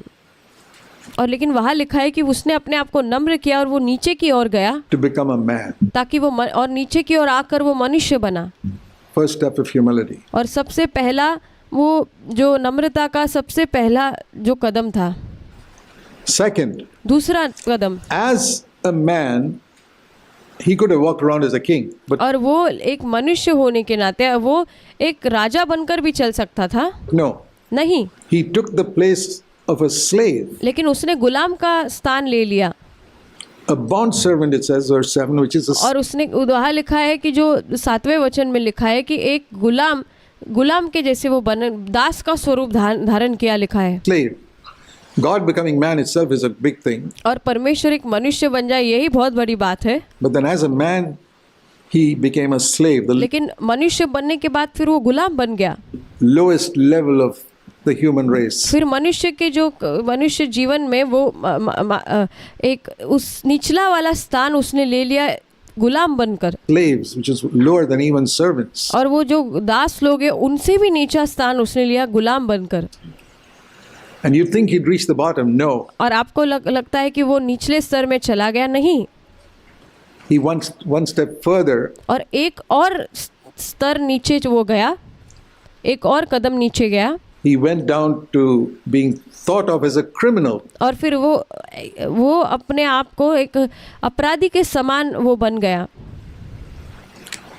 और लेकिन वहाँ लिखा है कि उसने अपने आप को नम्र किया और वो नीचे की ओर गया, to become a man. ताकि वो और नीचे की ओर आकर वो मनुष्य बना। First step of humility. और सबसे पहला वो जो नम्रता का सबसे पहला जो कदम था। Second, दूसरा कदम, as a man, he could have walked around as a king, but और वो एक मनुष्य होने के नाते वो एक राजा बनकर भी चल सकता था। no, नहीं, he took the place of a slave, लेकिन उसने गुलाम का स्थान ले लिया। a bond servant, it says, verse 7, which is a और उसने वहाँ लिखा है कि जो 7वें वचन में लिखा है कि एक गुलाम के जैसे वो दास का स्वरूप धारण किया, लिखा है। slave. God becoming man itself is a big thing, और परमेश्वर एक मनुष्य बन जाए यही बहुत बड़ी बात है, but then as a man, he became a slave, the लेकिन मनुष्य बनने के बाद फिर वो गुलाम बन गया। lowest level of the human race. फिर मनुष्य जीवन में वो एक उस निचला वाला स्थान उसने ले लिया गुलाम बनकर। Slaves, which is lower than even servants. और वो जो दास लोग हैं उनसे भी नीचा स्थान उसने लिया गुलाम बनकर। And you think he'd reach the bottom? No. और आपको लगता है कि वो निचले स्तर में चला गया? नहीं, He went one step further. और एक और स्तर नीचे वो गया, एक और कदम नीचे गया। He went down to being thought of as a criminal. और फिर वो अपने आप को एक अपराधी के समान वो बन गया।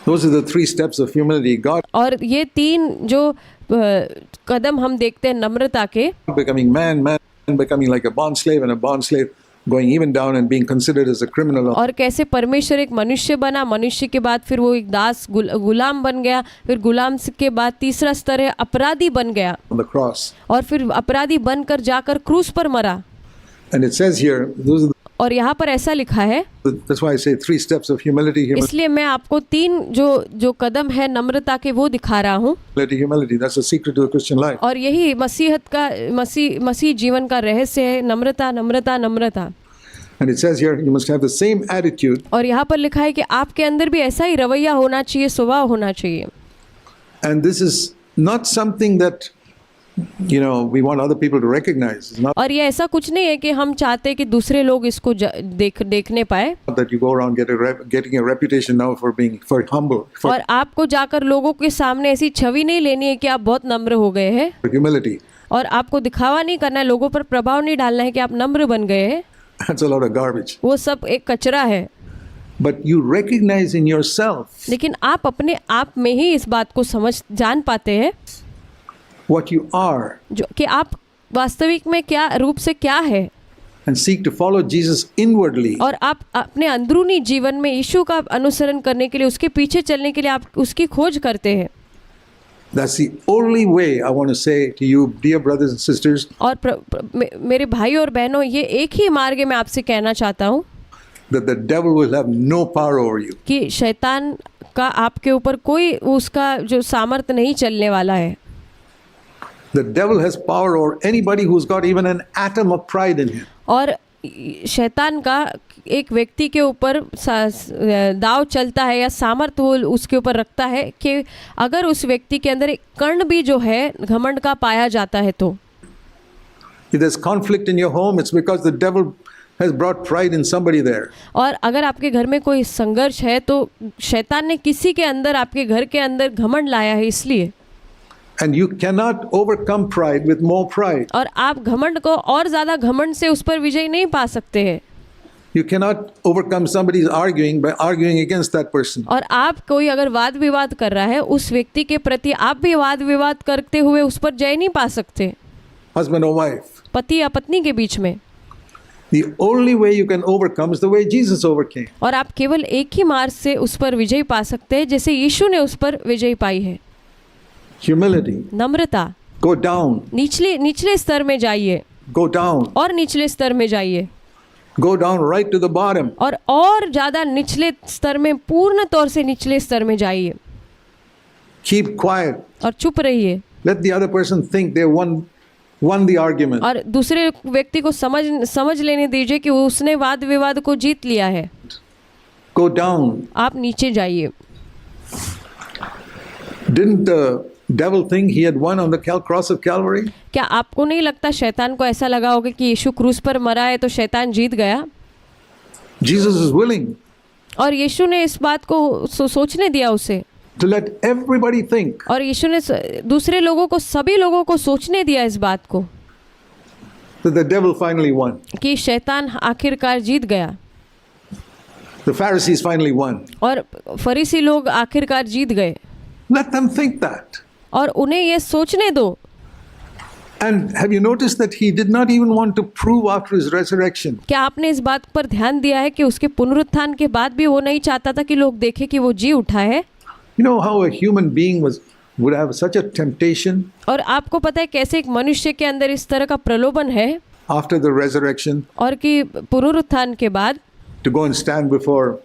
Those are the 3 steps of humility. God और ये 3 जो कदम हम देखते हैं नम्रता के, becoming man becoming like a bond slave, and a bond slave going even down and being considered as a criminal और कैसे परमेश्वर एक मनुष्य बना, मनुष्य के बाद फिर वो एक दास गुलाम बन गया, फिर गुलाम के बाद तीसरा स्तर है अपराधी बन गया, on the cross. और फिर अपराधी बनकर जाकर क्रूस पर मरा। And it says here, और यहाँ पर ऐसा लिखा है, That's why I say 3 steps of humility, इसलिए मैं आपको 3 जो कदम है नम्रता के वो दिखा रहा हूँ। humility. That's the secret to the Christian life. और यही मसीह जीवन का रहस्य है, नम्रता नम्रता नम्रता। And it says here, you must have the same attitude. और यहाँ पर लिखा है कि आपके अंदर भी ऐसा ही रवैया होना चाहिए, स्वभाव होना चाहिए। And this is not something that, we want other people to recognize. It's not और ये ऐसा कुछ नहीं है कि हम चाहते कि दूसरे लोग इसको देखने पाए, that you go around getting a reputation now for humble, for और आपको जाकर लोगों के सामने ऐसी छवि नहीं लेनी है कि आप बहुत नम्र हो गए हैं, humility. और आपको दिखावा नहीं करना है, लोगों पर प्रभाव नहीं डालना है कि आप नम्र बन गए हैं। That's a lot of garbage. वो सब एक कचरा है। But you recognize in yourself लेकिन आप अपने आप में ही इस बात को जान पाते हैं what you are जो कि आप वास्तविक में क्या रूप से क्या है, and seek to follow Jesus inwardly. और आप अपने अंदरूनी जीवन में यीशु का अनुसरण करने के लिए, उसके पीछे चलने के लिए आप उसकी खोज करते हैं। That's the only way I want to say to you, dear brothers and sisters, और मेरे भाई और बहनों, ये एक ही मार्ग मैं आपसे कहना चाहता हूँ that the devil will have no power over you. कि शैतान का आपके ऊपर कोई उसका जो सामर्थ्य नहीं चलने वाला है। The devil has power over anybody who's got even an atom of pride in him. और शैतान का एक व्यक्ति के ऊपर दाव चलता है या सामर्थ्य वो उसके ऊपर रखता है कि अगर उस व्यक्ति के अंदर एक कण भी जो है घमंड का पाया जाता है तो If there's conflict in your home, it's because the devil has brought pride in somebody there. और अगर आपके घर में कोई संघर्ष है तो शैतान ने किसी के अंदर, आपके घर के अंदर घमंड लाया है इसलिए। And you cannot overcome pride with more pride. और आप घमंड को और ज़्यादा घमंड से उस पर विजय नहीं पा सकते हैं। You cannot overcome somebody's arguing by arguing against that person. और आप कोई अगर वाद विवाद कर रहा है उस व्यक्ति के प्रति आप भी वाद विवाद करते हुए उस पर जय नहीं पा सकते। Husband or wife. पति या पत्नी के बीच में। The only way you can overcome is the way Jesus overcame. और आप केवल एक ही मार्ग से उस पर विजय पा सकते हैं जैसे यीशु ने उस पर विजय पाई है। Humility. नम्रता। Go down. निचले स्तर में जाइए। Go down. और निचले स्तर में जाइए। Go down right to the bottom. और ज़्यादा निचले स्तर में, पूर्ण तौर से निचले स्तर में जाइए। Keep quiet. और चुप रहिए। Let the other person think they won the argument. और दूसरे व्यक्ति को समझ लेने दीजिए कि उसने वाद विवाद को जीत लिया है। Go down. आप नीचे जाइए। Didn't the devil think he had won on the cross of Calvary? क्या आपको नहीं लगता शैतान को ऐसा लगा होगा कि यीशु क्रूस पर मरा है तो शैतान जीत गया? Jesus is willing और यीशु ने इस बात को सोचने दिया उसे, to let everybody think और यीशु ने दूसरे लोगों को, सभी लोगों को सोचने दिया इस बात को that the devil finally won. कि शैतान आखिरकार जीत गया। The Pharisees finally won. और फरीसी लोग आखिरकार जीत गए। Let them think that. और उन्हें ये सोचने दो। And have you noticed that he did not even want to prove after his resurrection? क्या आपने इस बात पर ध्यान दिया है कि उसके पुनरुत्थान के बाद भी वो नहीं चाहता था कि लोग देखें कि वो जी उठा है? You know how a human being would have such a temptation और आपको पता है कैसे एक मनुष्य के अंदर इस तरह का प्रलोभन है after the resurrection और कि पुनरुत्थान के बाद to go and stand before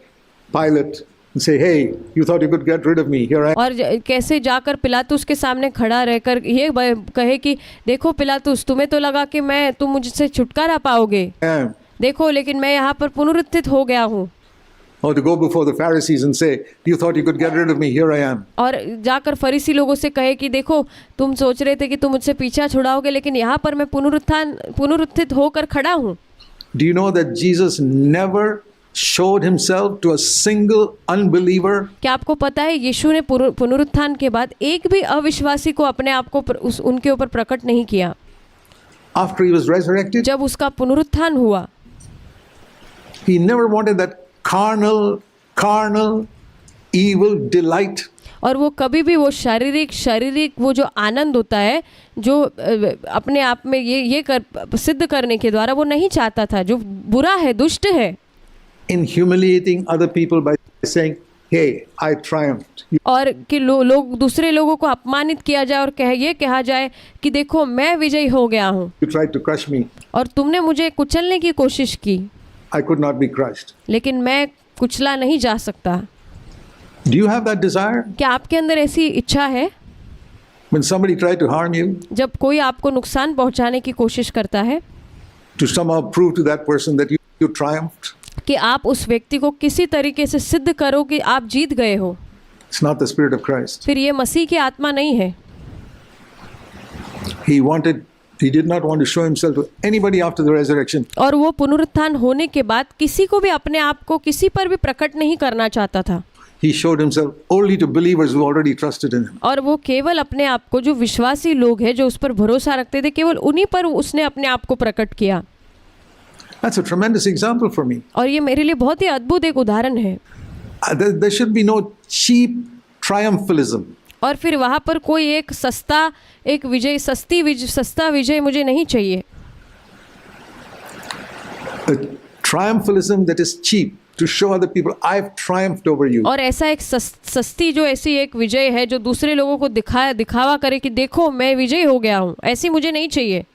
Pilate and say, hey, you thought you could get rid of me, here I am. और कैसे जाकर पिलातुस के सामने खड़ा रहकर ये कहे कि देखो पिलातुस, तुम्हें तो लगा कि तुम मुझसे छुटकारा पाओगे, देखो लेकिन मैं यहाँ पर पुनरुत्थित हो गया हूँ। Or to go before the Pharisees and say, you thought you could get rid of me, here I am. और जाकर फरीसी लोगों से कहे कि देखो तुम सोच रहे थे कि तुम मुझसे पीछा छुड़ाओगे लेकिन यहाँ पर मैं पुनरुत्थित होकर खड़ा हूँ। Do you know that Jesus never showed himself to a single unbeliever? क्या आपको पता है यीशु ने पुनरुत्थान के बाद एक भी अविश्वासी को अपने आप को उनके ऊपर प्रकट नहीं किया? After he was resurrected, जब उसका पुनरुत्थान हुआ, he never wanted that carnal, evil delight. और वो कभी भी वो शारीरिक वो जो आनंद होता है जो अपने आप में ये सिद्ध करने के द्वारा वो नहीं चाहता था, जो बुरा है, दुष्ट है। In humiliating other people by saying, hey, I triumphed. और कि लोग दूसरे लोगों को अपमानित किया जाए और ये कहा जाए कि देखो मैं विजयी हो गया हूँ, You tried to crush me. और तुमने मुझे कुचलने की कोशिश की। I could not be crushed. लेकिन मैं कुचला नहीं जा सकता। Do you have that desire? क्या आपके अंदर ऐसी इच्छा है? When somebody tried to harm you, जब कोई आपको नुकसान पहुंचाने की कोशिश करता है to somehow prove to that person that you triumphed, कि आप उस व्यक्ति को किसी तरीके से सिद्ध करो कि आप जीत गए हो, it's not the Spirit of Christ. फिर ये मसीह की आत्मा नहीं है। He did not want to show himself to anybody after the resurrection. और वो पुनरुत्थान होने के बाद किसी को भी अपने आप को किसी पर भी प्रकट नहीं करना चाहता था। He showed himself only to believers who already trusted in him. और वो केवल अपने आप को, जो विश्वासी लोग हैं जो उस पर भरोसा रखते थे, केवल उन्हीं पर उसने अपने आप को प्रकट किया। That's a tremendous example for me. और ये मेरे लिए बहुत ही अद्भुत एक उदाहरण है। There should be no cheap triumphalism. और फिर वहाँ पर कोई एक सस्ता विजय मुझे नहीं चाहिए। A triumphalism that is cheap to show other people I've triumphed over you. और ऐसा एक सस्ती जो ऐसी एक विजय है जो दूसरे लोगों को दिखावा करे कि देखो मैं विजयी हो गया हूँ, ऐसी मुझे नहीं चाहिए।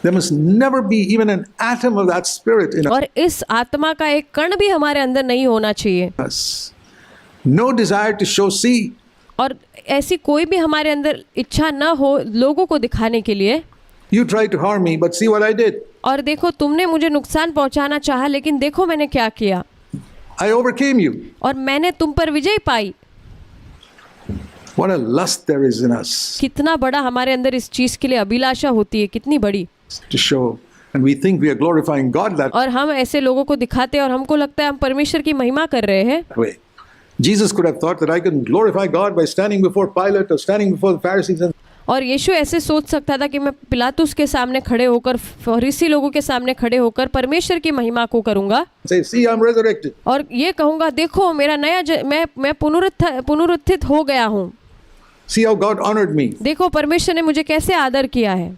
There must never be even an atom of that spirit in और इस आत्मा का एक कण भी हमारे अंदर नहीं होना चाहिए। us. No desire to show, see, और ऐसी कोई भी हमारे अंदर इच्छा न हो लोगों को दिखाने के लिए। you tried to harm me, but see what I did. और देखो तुमने मुझे नुकसान पहुंचाना चाहा, लेकिन देखो मैंने क्या किया। I overcame you. और मैंने तुम पर विजय पाई। What a lust there is in us कितना बड़ा हमारे अंदर इस चीज के लिए अभिलाषा होती है, कितनी बड़ी। to show, and we think we are glorifying God that और हम ऐसे लोगों को दिखाते हैं और हमको लगता है हम परमेश्वर की महिमा कर रहे हैं। way. Jesus could have thought that I can glorify God by standing before Pilate or standing before the Pharisees and और यीशु ऐसे सोच सकता था कि मैं पिलातुस के सामने खड़े होकर, फरीसी लोगों के सामने खड़े होकर परमेश्वर की महिमा को करूंगा say, see, I'm resurrected. और ये कहूंगा देखो मेरा मैं पुनरुत्थित हो गया हूँ, See how God honored me. देखो परमेश्वर ने मुझे कैसे आदर किया है।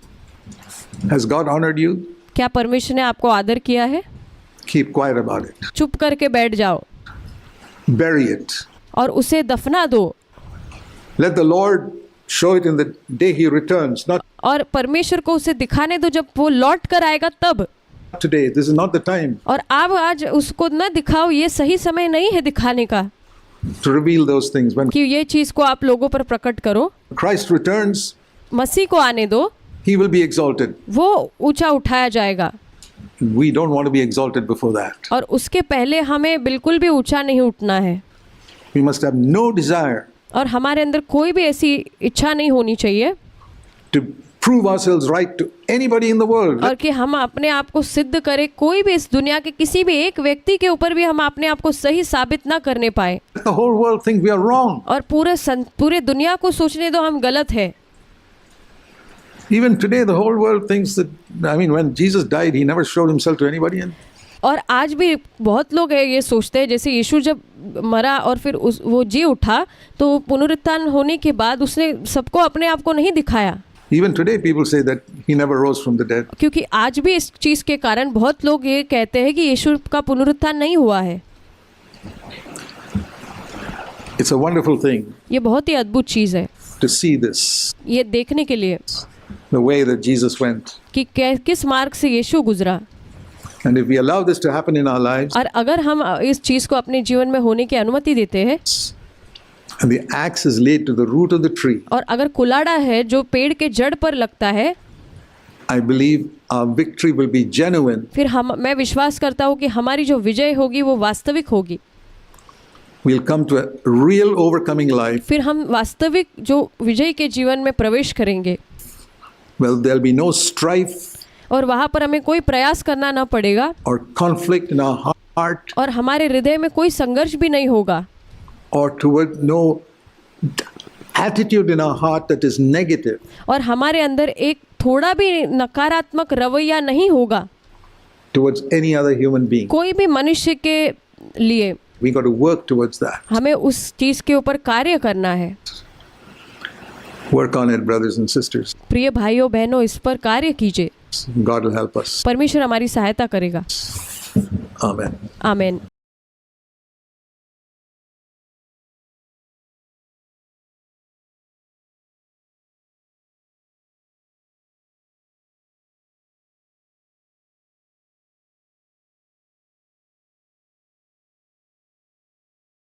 Has God honored you? क्या परमेश्वर ने आपको आदर किया है? Keep quiet about it. चुप करके बैठ जाओ Bury it. और उसे दफना दो। Let the Lord show it in the day He returns, not और परमेश्वर को उसे दिखाने दो जब वो लौट कर आएगा तब। today. This is not the time और आप आज उसको न दिखाओ, ये सही समय नहीं है दिखाने का to reveal those things. When कि ये चीज को आप लोगों पर प्रकट करो। Christ returns, मसीह को आने दो, He will be exalted. वो ऊंचा उठाया जाएगा। We don't want to be exalted before that. और उसके पहले हमें बिल्कुल भी ऊंचा नहीं उठना है। We must have no desire और हमारे अंदर कोई भी ऐसी इच्छा नहीं होनी चाहिए to prove ourselves right to anybody in the world. और कि हम अपने आप को सिद्ध करें, कोई भी इस दुनिया के किसी भी एक व्यक्ति के ऊपर भी हम अपने आप को सही साबित ना करने पाए। Let the whole world think we are wrong. और पूरे दुनिया को सोचने दो हम गलत है। Even today, the whole world thinks that, I mean, when Jesus died, He never showed Himself to anybody. And और आज भी बहुत लोग हैं ये सोचते हैं जैसे यीशु जब मरा और फिर वो जी उठा तो पुनरुत्थान होने के बाद उसने सबको अपने आप को नहीं दिखाया। even today, people say that He never rose from the dead. क्योंकि आज भी इस चीज़ के कारण बहुत लोग ये कहते हैं कि यीशु का पुनरुत्थान नहीं हुआ है। It's a wonderful thing ये बहुत ही अद्भुत चीज़ है to see this, ये देखने के लिए the way that Jesus went. कि किस मार्ग से यीशु गुजरा। And if we allow this to happen in our lives, और अगर हम इस चीज़ को अपने जीवन में होने की अनुमति देते हैं and the axe is laid to the root of the tree, और अगर कुलाड़ा है जो पेड़ के जड़ पर लगता है, I believe our victory will be genuine. फिर मैं विश्वास करता हूँ कि हमारी जो विजय होगी वो वास्तविक होगी। We'll come to a real overcoming life. फिर हम वास्तविक जो विजय के जीवन में प्रवेश करेंगे। Well, there'll be no strife और वहाँ पर हमें कोई प्रयास करना ना पड़ेगा or conflict in our heart और हमारे हृदय में कोई संघर्ष भी नहीं होगा or toward no attitude in our heart that is negative. और हमारे अंदर एक थोड़ा भी नकारात्मक रवैया नहीं होगा Towards any other human being. कोई भी मनुष्य के लिए। We got to work towards that. हमें उस चीज़ के ऊपर कार्य करना है। Work on it, brothers and sisters. प्रिय भाइयों बहनों, इस पर कार्य कीजिए। God will help us. परमेश्वर हमारी सहायता करेगा। Amen. आमीन।